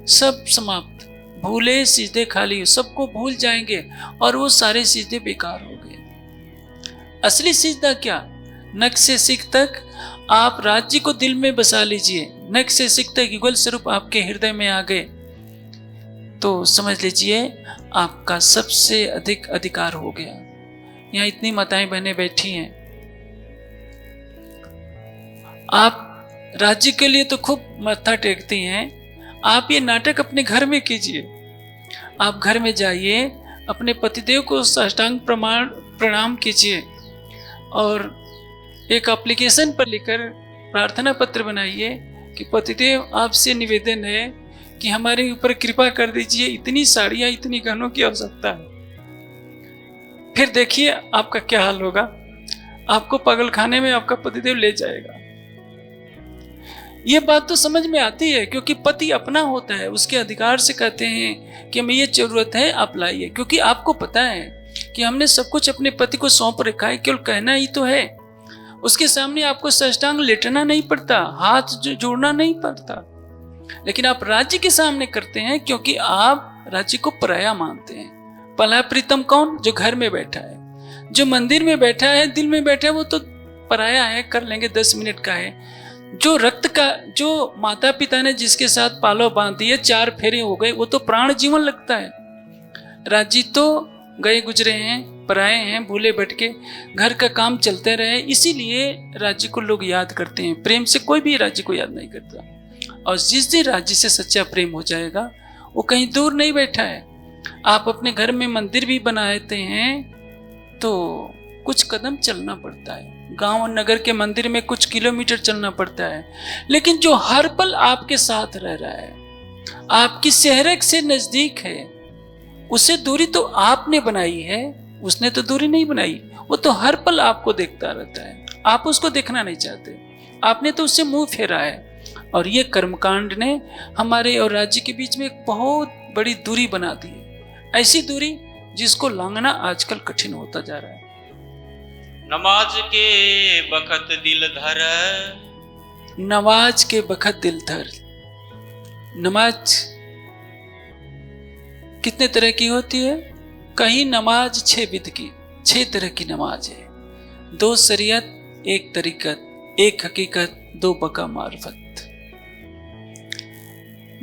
सब समाप्त। भूले सिजदे खाली, सबको भूल जाएंगे और वो सारे सिजदे बेकार हो गए। असली सिजदा क्या, नख से सिख तक आप राज्य को दिल में बसा लीजिए, नख से सिख तक युगल स्वरूप आपके हृदय में आ गए, तो समझ लीजिए आपका सबसे अधिक अधिकार हो गया। यहाँ इतनी माताएं बहनें बैठी हैं, आप राज्य के लिए तो खूब माथा टेकती हैं, आप ये नाटक अपने घर में कीजिए। आप घर में जाइए, अपने पतिदेव को साष्टांग प्रणाम कीजिए और एक एप्लीकेशन पर लिखकर प्रार्थना पत्र बनाइए कि पतिदेव आपसे निवेदन है कि हमारे ऊपर कृपा कर दीजिए, इतनी साड़ियां इतनी गहनों की आवश्यकता है। फिर देखिए आपका क्या हाल होगा, आपको पागल खाने में आपका पतिदेव ले जाएगा। ये बात तो समझ में आती है, क्योंकि पति अपना होता है, उसके अधिकार से कहते हैं कि हमें ये जरूरत है, आप लाइए, क्योंकि आपको पता है कि हमने सब कुछ अपने पति को सौंप रखा है, केवल कहना ही तो है। उसके सामने आपको साष्टांग लेटना नहीं पड़ता, हाथ जोड़ना नहीं पड़ता, लेकिन आप राज्य के सामने करते हैं क्योंकि आप राज्य को पराया मानते हैं। पला प्रीतम कौन, जो घर में बैठा है, जो मंदिर में बैठा है, दिल में बैठा है, वो तो पराया है, कर लेंगे 10 मिनट का है। जो रक्त का, जो माता पिता ने जिसके साथ पालो बांध दिए, 4 फेरे हो गए, वो तो प्राण जीवन लगता है। राज्य तो गए गुजरे हैं, पराए हैं, भूले भटके, घर का काम चलते रहे, इसीलिए राज्य को लोग याद करते हैं। प्रेम से कोई भी राज्य को याद नहीं करता। और जिस दिन राज्य से सच्चा प्रेम हो जाएगा, वो कहीं दूर नहीं बैठा है। आप अपने घर में मंदिर भी बनाते हैं तो कुछ कदम चलना पड़ता है, गांव और नगर के मंदिर में कुछ किलोमीटर चलना पड़ता है, लेकिन जो हर पल आपके साथ रह रहा है, आपकी सेहरक से नजदीक है, उसे दूरी तो आपने बनाई है, उसने तो दूरी नहीं बनाई। वो तो हर पल आपको देखता रहता है, आप उसको देखना नहीं चाहते, आपने तो उससे मुंह फेरा है। और ये कर्मकांड ने हमारे और राज्य के बीच में एक बहुत बड़ी दूरी बना दी है, ऐसी दूरी जिसको लांघना आजकल कठिन होता जा रहा है। नमाज के बखत दिल धर, नमाज के बखत दिल धर। नमाज कितने तरह की होती है, कहीं नमाज 6 विध की, 6 तरह की नमाज है। 2 शरीयत, 1 तरीकत, 1 हकीकत, 2 बका मार्फत।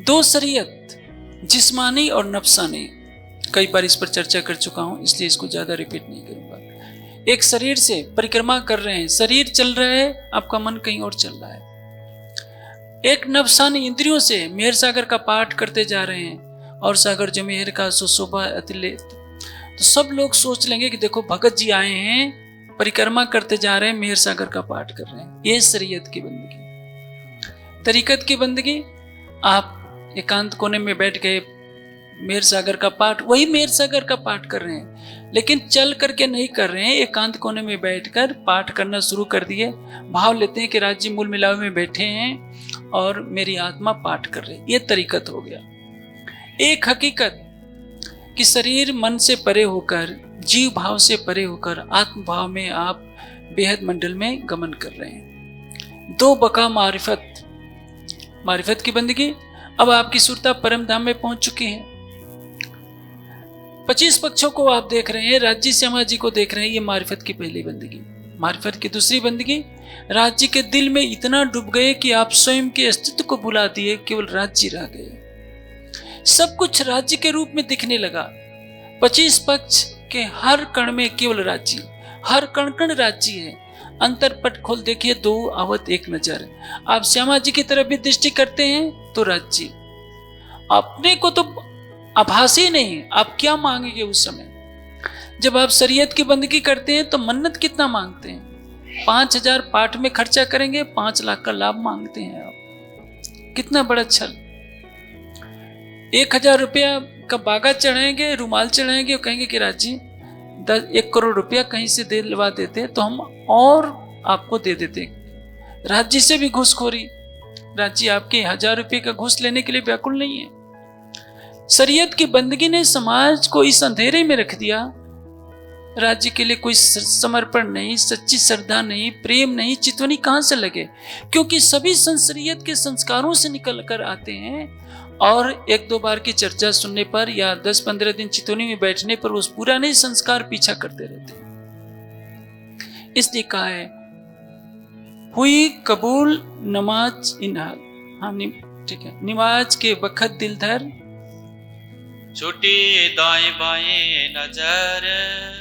2 शरीयत जिस्मानी और नफ्सानी, कई बार इस पर चर्चा कर चुका हूं, इसलिए इसको ज्यादा रिपीट नहीं करूंगा। एक शरीर से परिक्रमा कर रहे हैं, शरीर चल रहा है, आपका मन कहीं और चल रहा है। एक नफ्सानी इंद्रियों से मेहर सागर का पाठ करते जा रहे हैं, और सागर जो मेहर का सुशोभा अतिलेत, तो सब लोग सोच लेंगे कि देखो भगत जी आए हैं, परिक्रमा करते जा रहे हैं, मेहर सागर का पाठ कर रहे हैं। ये शरीयत की बंदगी। तरीकत की बंदगी, आप एकांत कोने में बैठ गए, मेहर सागर का पाठ, वही मेहर सागर का पाठ कर रहे हैं, लेकिन चल करके नहीं कर रहे हैं, एकांत कोने में बैठकर पाठ करना शुरू कर दिए। भाव लेते हैं कि राज्य मूल मिलाव में बैठे हैं और मेरी आत्मा पाठ कर रही है, ये तरीकत हो गया। एक हकीकत कि शरीर मन से परे होकर, जीव भाव से परे होकर, आत्म भाव में आप बेहद मंडल में गमन कर रहे हैं। 2 बका मारिफत, मारिफत की बंदगी। अब आपकी सुरता परम धाम में पहुंच चुकी है। 25 पक्षों को आप देख रहे हैं, राज्य श्यामा जी को देख रहे हैं, ये मारिफत की पहली बंदगी। मारिफत की दूसरी बंदगी, राज्य के दिल में इतना डूब गए कि आप स्वयं के अस्तित्व को भुला दिए, केवल राज्य रह गए। सब कुछ राज्य के रूप में दिखने लगा। 25 पक्ष के हर कण में केवल राज्य, हर कण कण राज्य है। अंतरपट खोल देखिए, 2 आवत 1 नजर। आप श्यामा जी की तरफ भी दृष्टि करते हैं तो राज्य। अपने को तो आभास ही नहीं, आप क्या मांगेंगे उस समय? जब आप शरीयत की बंदगी करते हैं तो मन्नत कितना मांगते हैं? 5000 पाठ में खर्चा करेंगे, 5 लाख का लाभ मांगते हैं आप। कितना बड़ा छल। 1000 रुपया का बागा चढ़ाएंगे, रुमाल चढ़ाएंगे और कहेंगे कि राजी 1 करोड़ रुपया कहीं से दिलवा देते तो हम और आपको दे देते। राज्य से भी घूसखोरी। राज्य आपके 1000 रुपये का घूस लेने के लिए व्याकुल नहीं है। शरीयत की बंदगी ने समाज को इस अंधेरे में रख दिया। राज्य के लिए कोई समर्पण नहीं, सच्ची श्रद्धा नहीं, प्रेम नहीं, चितवनी कहां से लगे? क्योंकि सभी संशरीयत के संस्कारों से निकल कर आते हैं और 1-2 बार की चर्चा सुनने पर या 10-15 दिन चितवनी में बैठने पर उस पुराने संस्कार पीछा करते रहते हैं। इसलिए कहा है, हुई कबूल नमाज इनहाल। हाँ, ठीक है। नमाज के वक्त दिल धर, छूटी दाएं बाएं नजर।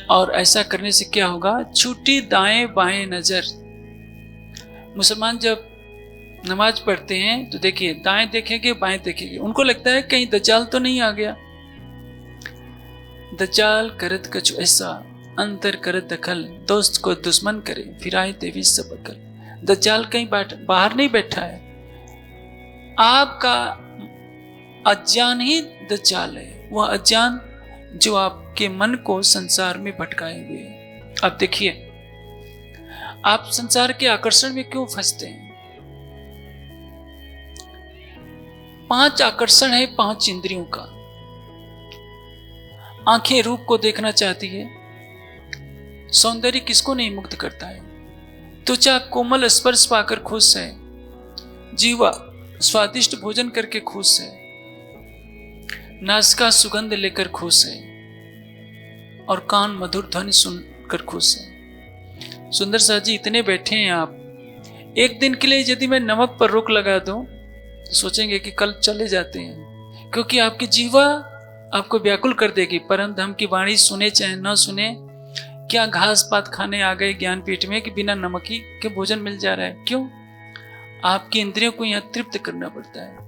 और ऐसा करने से क्या होगा? छूटी दाएं बाएं नजर। मुसलमान जब नमाज पढ़ते हैं तो देखिए, दाएं देखेंगे बाएं देखेंगे, उनको लगता है कहीं दज्जाल तो नहीं आ गया। दज्जाल करत कछु ऐसा, अंतर करत दखल, दोस्त को दुश्मन करे, फिर आए देवी सब अकल। दज्जाल कहीं बाहर नहीं बैठा है, आपका अज्ञान ही दज्जाल है। वह अज्ञान जो आपके मन को संसार में भटकाए हुए है। अब देखिए, आप संसार के आकर्षण में क्यों फंसते हैं? 5 आकर्षण है 5 इंद्रियों का। आंखें रूप को देखना चाहती है। सौंदर्य किसको नहीं मुग्ध करता है? त्वचा कोमल स्पर्श पाकर खुश है। जीवा स्वादिष्ट भोजन करके खुश है। नासिका सुगंध लेकर खुश है और कान मधुर ध्वनि सुनकर खुश है। सुंदर सा जी इतने बैठे हैं आप, एक दिन के लिए यदि मैं नमक पर रोक लगा दूं तो सोचेंगे कि कल चले जाते हैं, क्योंकि आपकी जीवा आपको व्याकुल कर देगी। परम धाम की वाणी सुने चाहे न सुने, क्या घास पात खाने आ गए ज्ञानपीठ में कि बिना नमकी के भोजन मिल जा रहा है? क्यों? आपकी इंद्रियों को यहां तृप्त करना पड़ता है।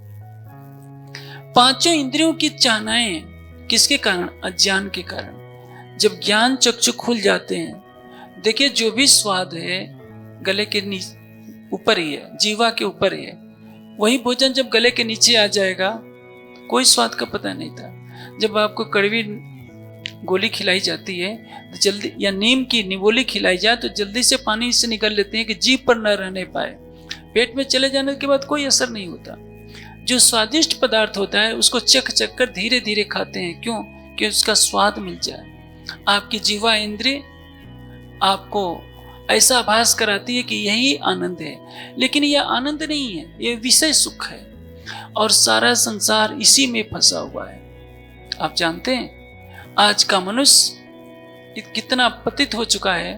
5 इंद्रियों की चाहनाएं किसके कारण? अज्ञान के कारण। जब ज्ञान चक्षु खुल जाते हैं, देखिए जो भी स्वाद है गले के ऊपर ही है, जीवा के ऊपर ही है। वही भोजन जब गले के नीचे आ जाएगा, कोई स्वाद का पता नहीं था। जब आपको कड़वी गोली खिलाई जाती है तो जल्दी, या नीम की निवोली खिलाई जाए तो जल्दी से पानी से निकाल लेते हैं कि जीभ पर न रहने पाए। पेट में चले जाने के बाद कोई असर नहीं होता। जो स्वादिष्ट पदार्थ होता है उसको चख चख कर धीरे धीरे खाते हैं। क्यों? कि उसका स्वाद मिल जाए। आपकी जीवा इंद्रिय आपको ऐसा आभास कराती है कि यही आनंद है, लेकिन यह आनंद नहीं है, यह विषय सुख है और सारा संसार इसी में फंसा हुआ है। आप जानते हैं आज का मनुष्य कितना पतित हो चुका है।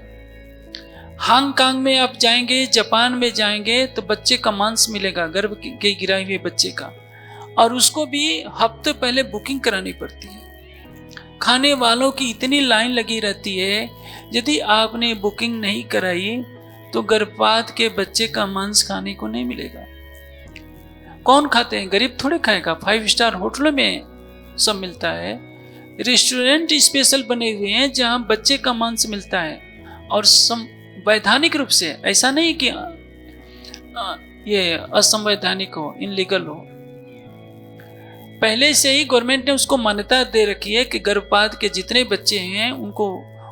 हांगकांग में आप जाएंगे, जापान में जाएंगे तो बच्चे का मांस मिलेगा, गर्भ के गिराए हुए बच्चे का, और उसको भी हफ्ते पहले बुकिंग करानी पड़ती है। खाने वालों की इतनी लाइन लगी रहती है, यदि आपने बुकिंग नहीं कराई तो गर्भपात के बच्चे का मांस खाने को नहीं मिलेगा। कौन खाते हैं? गरीब थोड़े खाएगा। 5 स्टार होटलों में सब मिलता है। रेस्टोरेंट स्पेशल बने हुए हैं जहां बच्चे का मांस मिलता है, और वैधानिक रूप से, ऐसा नहीं कि ये असंवैधानिक हो, इनलीगल हो। पहले से ही गवर्नमेंट ने उसको मान्यता दे रखी है कि गर्भपात के जितने बच्चे हैं उनको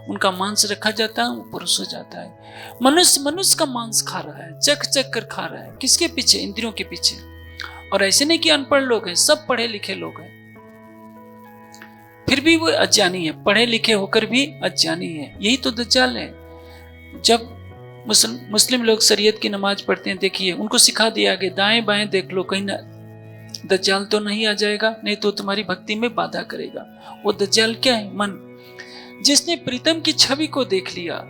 उनका मांस रखा जाता है, वो पुरुष हो जाता है। मनुष्य का मांस खा रहा है, चख चख कर खा रहा है। किसके पीछे? इंद्रियों के पीछे। और ऐसे नहीं कि अनपढ़ लोग हैं, सब पढ़े लिखे लोग हैं, फिर भी वो अज्ञानी है। पढ़े लिखे होकर भी अज्ञानी है। यही तो दज्जाल है। जब मुस्लिम लोग शरीयत की नमाज पढ़ते हैं, देखिए उनको सिखा दिया गया दाएं बाएं देख लो कहीं ना दज्जाल तो नहीं आ जाएगा, नहीं तो तुम्हारी भक्ति में बाधा करेगा। वो दज्जाल क्या है? मन। जिसने प्रीतम की छवि को देख लिया,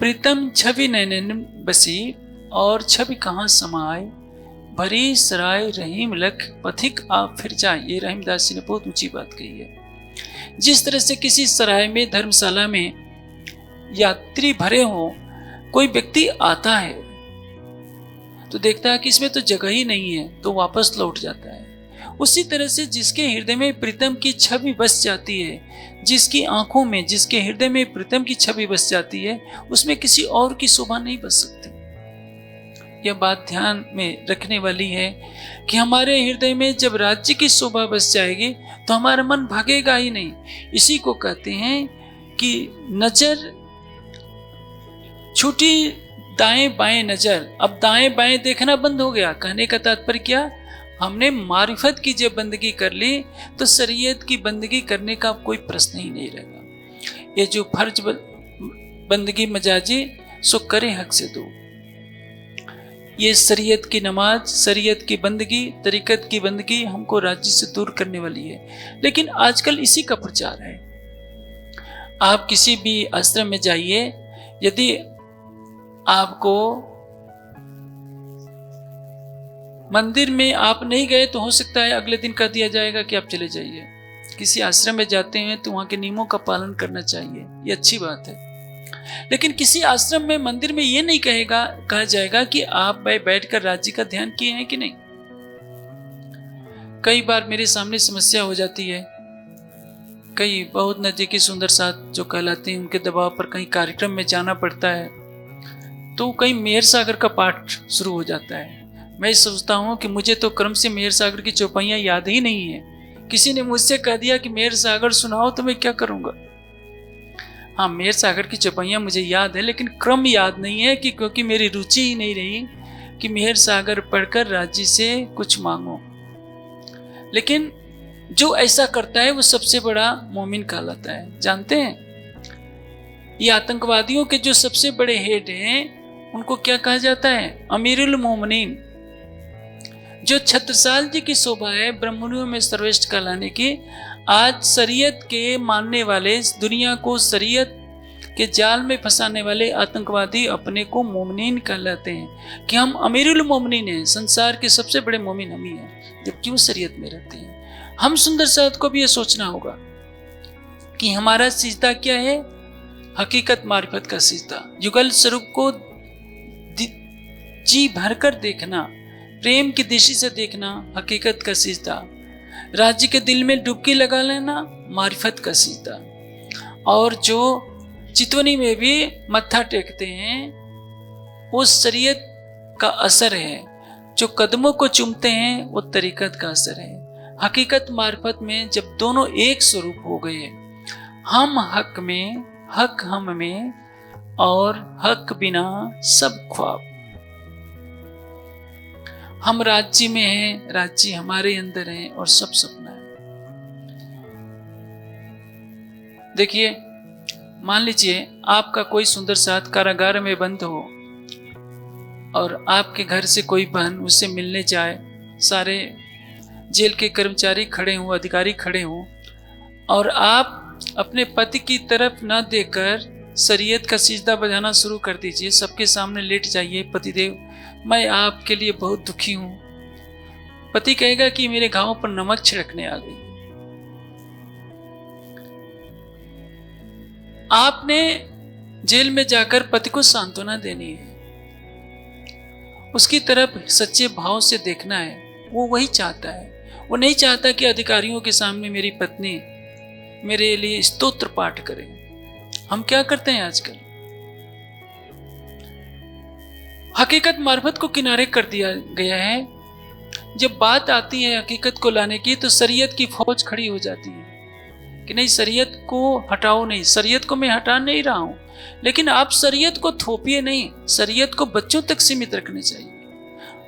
प्रीतम छवि नैन बसी और छवि कहाँ समाए, भरी सराय रहीम लख पथिक आप फिर जाए। ये रहीमदास जी ने बहुत ऊंची बात कही है। जिस तरह से किसी सराय में, धर्मशाला में यात्री भरे हो, कोई व्यक्ति आता है तो देखता है कि इसमें तो जगह ही नहीं है, तो वापस लौट जाता है। उसी तरह से जिसके हृदय में प्रीतम की छवि बस जाती है, जिसकी आंखों में, जिसके हृदय में प्रीतम की छवि बस जाती है, उसमें किसी और की शोभा नहीं बस सकती। यह बात ध्यान में रखने वाली है कि हमारे हृदय में जब राज्य की शोभा बस जाएगी तो हमारा मन भागेगा ही नहीं। इसी को कहते हैं कि नजर छूटी दाएं बाएं नजर। अब दाएं बाएं देखना बंद हो गया। कहने का तात्पर्य क्या? हमने मारिफत की जब बंदगी कर ली तो शरीयत की बंदगी करने का कोई प्रश्न ही नहीं रहेगा। ये जो फर्ज बंदगी मजाजी सो करे हक से दो, ये शरीयत की नमाज, शरीयत की बंदगी, तरीकत की बंदगी हमको राज्य से दूर करने वाली है। लेकिन आजकल इसी का प्रचार है। आप किसी भी आश्रम में जाइए, यदि आपको मंदिर में आप नहीं गए तो हो सकता है अगले दिन कह दिया जाएगा कि आप चले जाइए। किसी आश्रम में जाते हैं तो वहां के नियमों का पालन करना चाहिए, ये अच्छी बात है। लेकिन किसी आश्रम में, मंदिर में ये नहीं कहा जाएगा कि आप बैठकर राज्य का ध्यान किए हैं कि नहीं। कई बार मेरे सामने समस्या हो जाती है, कई बहुत नजदीकी सुंदर साथ जो कहलाते हैं उनके दबाव पर कहीं कार्यक्रम में जाना पड़ता है, तो कहीं मेहर सागर का पाठ शुरू हो जाता है। मैं सोचता हूँ कि मुझे तो क्रम से मेहर सागर की चौपाइयाँ याद ही नहीं है। किसी ने मुझसे कह दिया कि मेहर सागर सुनाओ तो मैं क्या करूँगा। हाँ, मेहर सागर की चौपाइयाँ मुझे याद है, लेकिन क्रम याद नहीं है कि क्योंकि मेरी रुचि ही नहीं रही कि मेहर सागर पढ़कर राज्य से कुछ मांगो। लेकिन जो ऐसा करता है वो सबसे बड़ा मोमिन कहलाता है। जानते हैं, ये आतंकवादियों के जो सबसे बड़े हेड हैं उनको क्या कहा जाता है? अमीरुल मोमिनीन। जो छत्रसाल जी की शोभा है ब्राह्मणों में सर्वश्रेष्ठ कहलाने की, आज शरीयत के मानने वाले, दुनिया को शरीयत के जाल में फंसाने वाले आतंकवादी अपने को मोमिनीन कहलाते हैं कि हम अमीरुल मोमिनीन हैं, संसार के सबसे बड़े मोमिन हम ही हैं, जबकि वो शरीयत में रहते हैं। हम सुंदर साथ को भी ये सोचना होगा कि हमारा सिजदा क्या है? हकीकत मारिफत का सिजदा, युगल स्वरूप को जी भरकर देखना, प्रेम की दृष्टि से देखना, हकीकत का सिजदा। राज्य के दिल में डुबकी लगा लेना, मारिफत का सिजदा। और जो चितवनी में भी मत्था टेकते हैं वो शरीयत का असर है, जो कदमों को चूमते हैं वो तरीकत का असर है। हकीकत मारिफत में जब दोनों एक स्वरूप हो गए, हम हक में, हक हम में, और हक बिना सब ख्वाब। हम राज्य में हैं, राज्य हमारे अंदर है और सब सपना है। देखिए, मान लीजिए आपका कोई सुंदर साथ कारागार में बंद हो और आपके घर से कोई बहन उससे मिलने जाए, सारे जेल के कर्मचारी खड़े हों, अधिकारी खड़े हों, और आप अपने पति की तरफ न देखकर शरीयत का सिजदा बजाना शुरू कर दीजिए। सबके सामने लेट जाइए, पतिदेव मैं आपके लिए बहुत दुखी हूं। पति कहेगा कि मेरे घावों पर नमक छिड़कने आ गई। आपने जेल में जाकर पति को सांत्वना देनी है, उसकी तरफ सच्चे भाव से देखना है। वो वही चाहता है। वो नहीं चाहता कि अधिकारियों के सामने मेरी पत्नी मेरे लिए स्तोत्र पाठ करे। हम क्या करते हैं आजकल? हकीकत मार्फत को किनारे कर दिया गया है। जब बात आती है हकीकत को लाने की तो शरीयत की फौज खड़ी हो जाती है कि नहीं, शरीयत को हटाओ नहीं। शरीयत को मैं हटा नहीं रहा हूं, लेकिन आप शरीयत को थोपिए नहीं। शरीयत को बच्चों तक सीमित रखने चाहिए।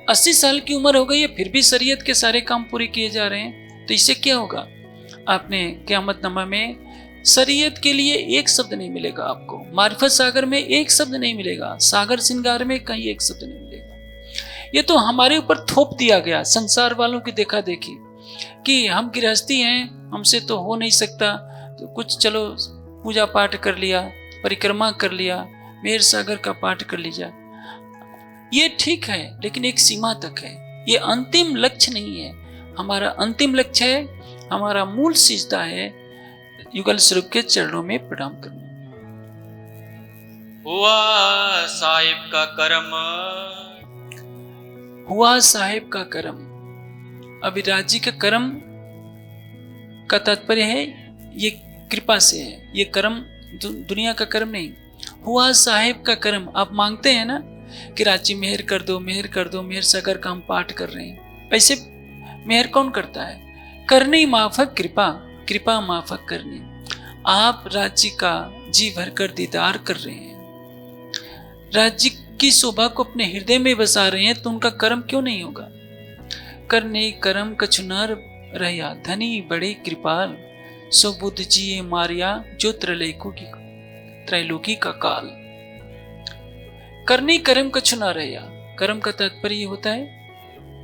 80 साल की उम्र हो गई है फिर भी शरीयत के सारे काम पूरे किए जा रहे हैं, तो इससे क्या होगा? आपने क़यामतनामा में शरीयत के लिए एक शब्द नहीं मिलेगा आपको, मारिफत सागर में एक शब्द नहीं मिलेगा, सागर श्रृंगार में कहीं एक शब्द नहीं मिलेगा। ये तो हमारे ऊपर थोप दिया गया, संसार वालों की देखा देखी कि हम गृहस्थी हैं, हमसे तो हो नहीं सकता, तो कुछ चलो पूजा पाठ कर लिया, परिक्रमा कर लिया, मेहर सागर का पाठ कर लीजिए। ये ठीक है, लेकिन एक सीमा तक है, ये अंतिम लक्ष्य नहीं है। हमारा अंतिम लक्ष्य है, हमारा मूल सिजदा है युगल स्वरूप के चरणों में प्रणाम करना। हुआ साहिब का कर्म, हुआ साहिब का कर्म। अभिराज जी का कर्म का तात्पर्य है ये कृपा से है, ये कर्म दुनिया का कर्म नहीं। हुआ साहिब का कर्म, आप मांगते हैं ना कि राजी मेहर कर दो, मेहर कर दो, मेहर सागर का हम पाठ कर रहे हैं। ऐसे मेहर कौन करता है? करनी माफक कृपा, कृपा माफक करनी। आप राज्य का जी भर कर दीदार कर रहे हैं, राज्य की शोभा को अपने हृदय में बसा रहे हैं, तो उनका कर्म क्यों नहीं होगा? करने कर्म कछु नर रहिया, धनी बड़े कृपाल, सो बुद्ध जी मारिया जो त्रैलोकी का काल। करने कर्म कछु न रहिया, कर्म का तात्पर्य होता है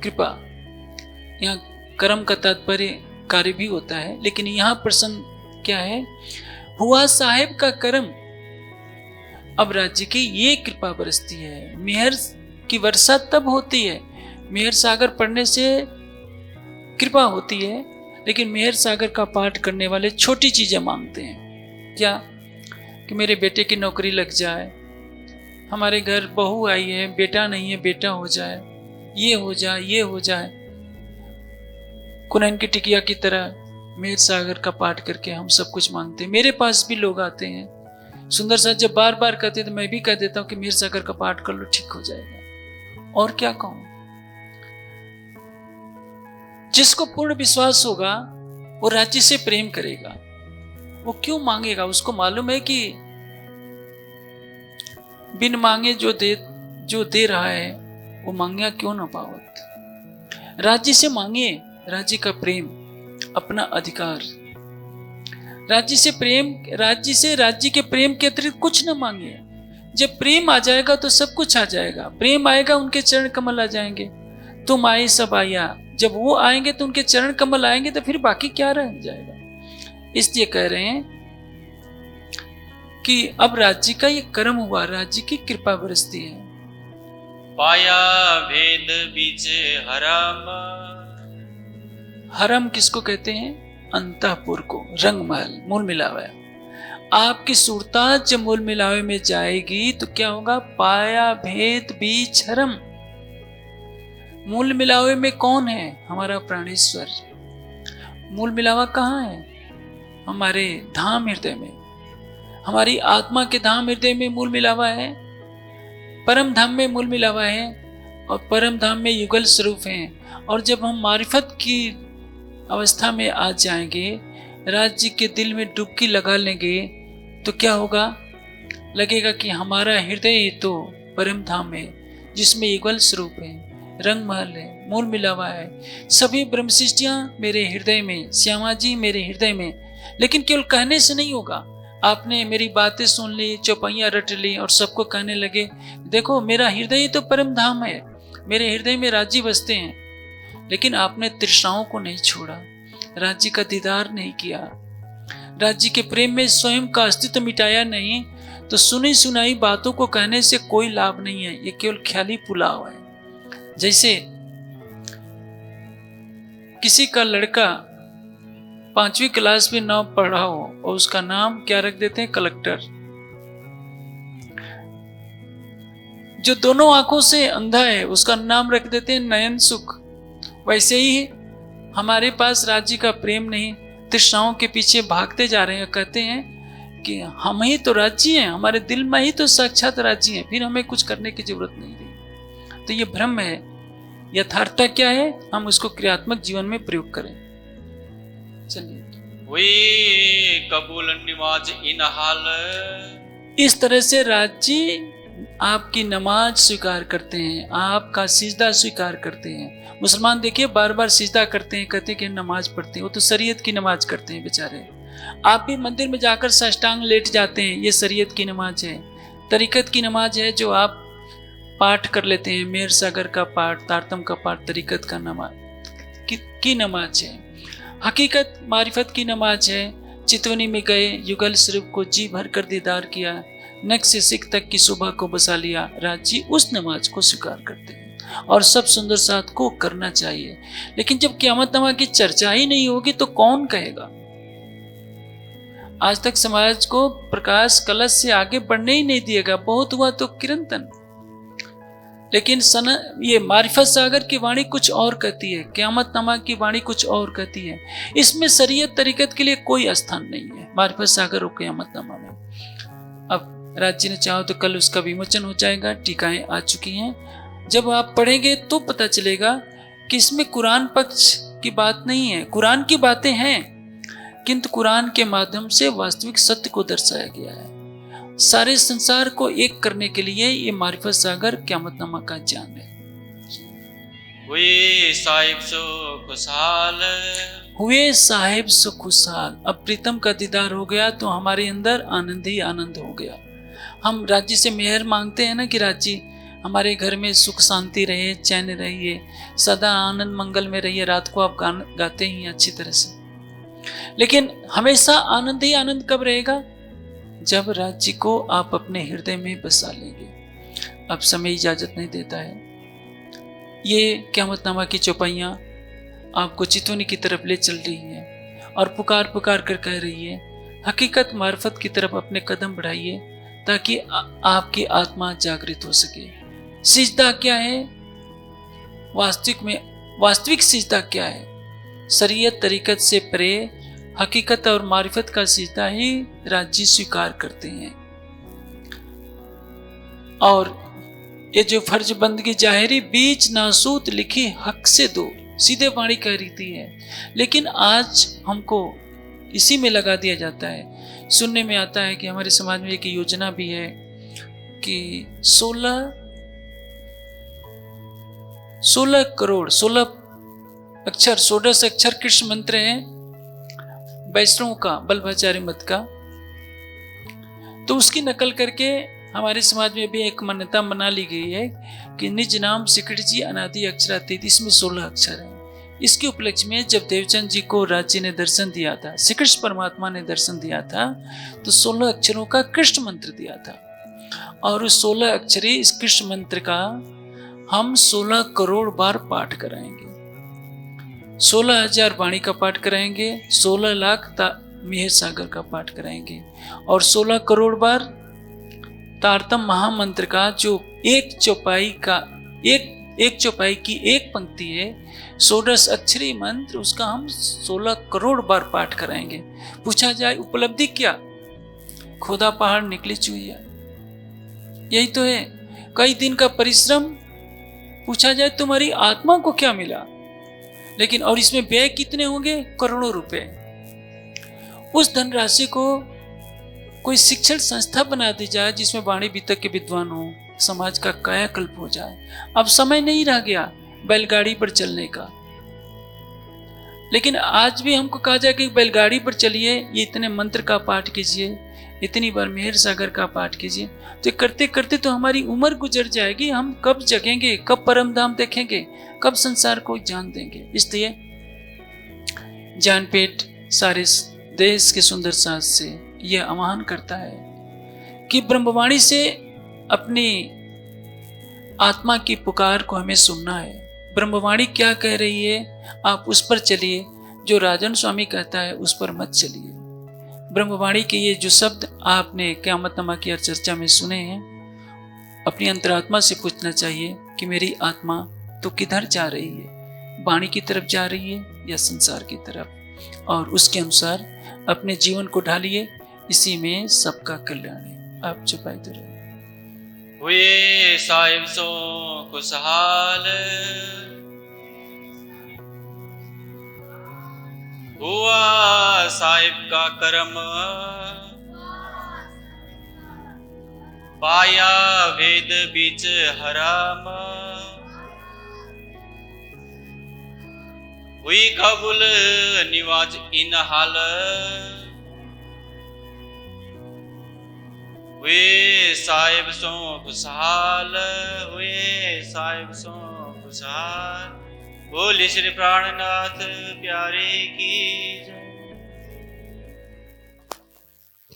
कृपा। यहाँ कर्म का तात्पर्य कार्य भी होता है, लेकिन यहाँ प्रसंग क्या है? हुआ साहेब का कर्म। अब राज्य की ये कृपा बरसती है। मेहर की वर्षा तब होती है, मेहर सागर पढ़ने से कृपा होती है, लेकिन मेहर सागर का पाठ करने वाले छोटी चीजें मांगते हैं। क्या? कि मेरे बेटे की नौकरी लग जाए, हमारे घर बहू आई है, बेटा नहीं है, बेटा हो जाए, ये हो जाए, ये हो जाए। कुनैन की टिकिया की तरह मेहर सागर का पाठ करके हम सब कुछ मांगते हैं। मेरे पास भी लोग आते हैं, सुंदर साथ जब बार बार कहते हैं तो मैं भी कह देता हूं कि मेहर सागर का पाठ कर लो, ठीक हो जाएगा। और क्या कहूं? जिसको पूर्ण विश्वास होगा वो राज्य से प्रेम करेगा। वो क्यों मांगेगा? उसको मालूम है कि बिन मांगे जो दे रहा है वो मांगे क्यों ना पावत। राज्य से मांगे, राज्य का प्रेम, अपना अधिकार। राज्य से प्रेम, राज्य के प्रेम के अतिरिक्त कुछ न मांगे। जब प्रेम आ जाएगा तो सब कुछ आ जाएगा। प्रेम आएगा, उनके चरण कमल आ जाएंगे। तुम आए सब आया, जब वो आएंगे तो उनके चरण कमल आएंगे, तो फिर बाकी क्या रह जाएगा? इसलिए कह रहे हैं कि अब राज्य का ये कर्म हुआ, राज्य की कृपा बरसती है। पाया भेद बीच हरम, हरम किसको कहते हैं? अंतःपुर को, रंग महल, मूल मिलावा। आपकी सुरता जब मूल मिलावे में जाएगी तो क्या होगा? पाया भेद बीच हरम। मूल मिलावे में कौन है? हमारा प्राणेश्वर। मूल मिलावा कहाँ है? हमारे धाम हृदय में, हमारी आत्मा के धाम हृदय में मूल मिलावा है। परम धाम में मूल मिलावा है, और परम धाम में युगल स्वरूप है। और जब हम मारिफत की अवस्था में आ जाएंगे, राज्य के दिल में डुबकी लगा लेंगे, तो क्या होगा? लगेगा कि हमारा हृदय ही तो परम धाम है, जिसमें युगल स्वरूप है, रंग महल है, मूल मिलावा है। सभी ब्रह्म सृष्टियां मेरे हृदय में, श्यामा जी मेरे हृदय में। लेकिन केवल कहने से नहीं होगा। आपने मेरी बातें सुन ली, चौपाइयां रट ली और सबको कहने लगे देखो मेरा हृदय तो परम धाम है, मेरे हृदय में राज्य बसते हैं। लेकिन आपने तृष्णाओं को नहीं छोड़ा, राज्य का दीदार नहीं किया, राज्य के प्रेम में स्वयं का अस्तित्व मिटाया नहीं, तो सुनी सुनाई बातों को कहने से कोई लाभ नहीं है। ये केवल ख्याली पुलाव है। जैसे किसी का लड़का 5वीं क्लास में नाम पढ़ा हो और उसका नाम क्या रख देते हैं? कलेक्टर। जो दोनों आंखों से अंधा है उसका नाम रख देते हैं नयन सुख। वैसे ही हमारे पास राज्य का प्रेम नहीं, तृष्णाओं के पीछे भागते जा रहे हैं। कहते हैं कि हम ही तो राज्य हैं, हमारे दिल में ही तो साक्षात राज्य है, फिर हमें कुछ करने की जरूरत नहीं रही। तो ये भ्रम है। यथार्थता क्या है? हम उसको क्रियात्मक जीवन में प्रयोग करें। चलिए, हुई कबूल नमाज इन हाल, इस तरह से राज्य आपकी नमाज स्वीकार करते हैं, आपका सिजदा स्वीकार करते हैं। मुसलमान देखिए बार बार सिजदा करते हैं, कहते हैं कि नमाज पढ़ते हैं। वो तो शरीयत की नमाज करते हैं बेचारे। आप भी मंदिर में जाकर साष्टांग लेट जाते हैं, ये शरीयत की नमाज है, तरीकत की नमाज है जो आप पाठ कर लेते हैं। मेहर सागर का पाठ, तारतम का पाठ तरीकत का नमाज की नमाज है। हकीकत मारिफत की नमाज है। चितवनी में गए, युगल स्वरूप को जी भर कर दीदार किया, नक से सिख तक की सुबह को बसा लिया, राज जी उस नमाज को स्वीकार करते हैं और सब सुंदर साथ को करना चाहिए। लेकिन जब क़यामत नमा की चर्चा ही नहीं होगी तो कौन कहेगा? आज तक समाज को प्रकाश कलश से आगे बढ़ने ही नहीं दिएगा। बहुत हुआ तो किरंतन। लेकिन ये मारिफत सागर की वाणी कुछ और कहती है, क़यामत नमा की वाणी कुछ और कहती है। इसमें शरीयत तरीकत के लिए कोई स्थान नहीं है मारिफत सागर और क़यामत नमा में। अब राज्य ने चाहो तो कल उसका विमोचन हो जाएगा, टीकाएं आ चुकी हैं। जब आप पढ़ेंगे तो पता चलेगा कि इसमें कुरान पक्ष की बात नहीं है। कुरान की बातें हैं, किंतु कुरान के माध्यम से वास्तविक सत्य को दर्शाया गया है। सारे संसार को एक करने के लिए ये मारिफत सागर क़यामतनामा का ज्ञान है। हुए साहिब सो खुशहाल, हुए साहिब सो खुशहाल। अब प्रीतम का दीदार हो गया तो हमारे अंदर आनंद ही आनंद हो गया। हम राज्य से मेहर मांगते हैं ना कि राज्य हमारे घर में सुख शांति रहे, चैन रहिए, सदा आनंद मंगल में रहिए। रात को आप गाते ही अच्छी तरह से, लेकिन हमेशा आनंद ही आनंद कब रहेगा? जब राज्य को आप अपने हृदय में बसा लेंगे। अब समय इजाजत नहीं देता है। ये क़यामतनामा की चौपाइयाँ आपको चितवनी की तरफ ले चल रही हैं और पुकार पुकार कर कह रही है, हकीकत मार्फत की तरफ अपने कदम बढ़ाइए ताकि आपकी आत्मा जागृत हो सके। सिजदा क्या है? वास्तविक सिजदा क्या है? शरीयत तरीकत से परे हकीकत और मारिफत का सिजदा ही राज्य स्वीकार करते हैं। और ये जो फर्ज बंदगी जाहिरी बीच नासूत लिखी हक से दो, सीधे वाणी कह रही है। लेकिन आज हमको इसी में लगा दिया जाता है। सुनने में आता है कि हमारे समाज में एक योजना भी है कि 16 करोड़ 16 अक्षर 16 अक्षर कृष्ण मंत्र हैं वैष्णव का, बल्लभाचार्य मत का। तो उसकी नकल करके हमारे समाज में भी एक मान्यता बना ली गई है कि निज नाम सिकड़ जी अनादि अक्षरातीत, इसमें 16 अक्षर हैं। इसके उपलक्ष्य में जब देवचंद जी को राज्य ने दर्शन दिया था, श्री कृष्ण परमात्मा ने दर्शन दिया था, तो 16 अक्षरों का कृष्ण मंत्र दिया था। और उस 16 अक्षरी इस कृष्ण मंत्र का हम 16 करोड़ बार पाठ कराएंगे। 16,000 वाणी का पाठ कराएंगे, 16 लाख मेहर सागर का पाठ कराएंगे और 16 करोड़ बार तारतम महामंत्र का, जो एक चौपाई की एक पंक्ति है, 16 अक्षरी मंत्र, उसका हम 16 करोड़ बार पाठ कराएंगे। पूछा जाए उपलब्धि क्या? खोदा पहाड़ निकली चुहिया, यही तो है। कई दिन का परिश्रम। पूछा जाए तुम्हारी आत्मा को क्या मिला? लेकिन और इसमें व्यय कितने होंगे? करोड़ों रुपए। उस धनराशि को कोई शिक्षण संस्था बना दी जाए जिसमें वाणी वितक के विद्वान हो, समाज का कायाकल्प हो जाए। अब समय नहीं रह गया बैलगाड़ी पर चलने का। लेकिन आज भी हमको कहा जाए कि बैलगाड़ी पर चलिए, ये इतने मंत्र का पाठ कीजिए, इतनी बार मेहर सागर का पाठ कीजिए। तो करते करते तो हमारी उम्र गुजर जाएगी। हम कब जगेंगे? कब परम धाम देखेंगे? कब संसार को जान देंगे? इसलिए ज्ञानपीठ सारे देश के सुंदर साज से यह आह्वान करता है कि ब्रह्मवाणी से अपनी आत्मा की पुकार को हमें सुनना है। ब्रह्मवाणी क्या कह रही है आप उस पर चलिए, जो राजन स्वामी कहता है उस पर मत चलिए। ब्रह्मवाणी के ये जो शब्द आपने क़यामतनामा की चर्चा में सुने हैं, अपनी अंतरात्मा से पूछना चाहिए कि मेरी आत्मा तो किधर जा रही है? वाणी की तरफ जा रही है या संसार की तरफ? और उसके अनुसार अपने जीवन को ढालिए। इसी में सबका कल्याण है। आप चुपाई तो रहे। हुए साहिब सो खुशहाल, हुआ साहिब का कर्म, पाया वेद बीच हराम, हुई कबूल निवाज इन हाल, हुए साहिब सो खुशहाल, हुए साहिब सो खुशहाल। बोली श्री प्राणनाथ प्यारे की जय।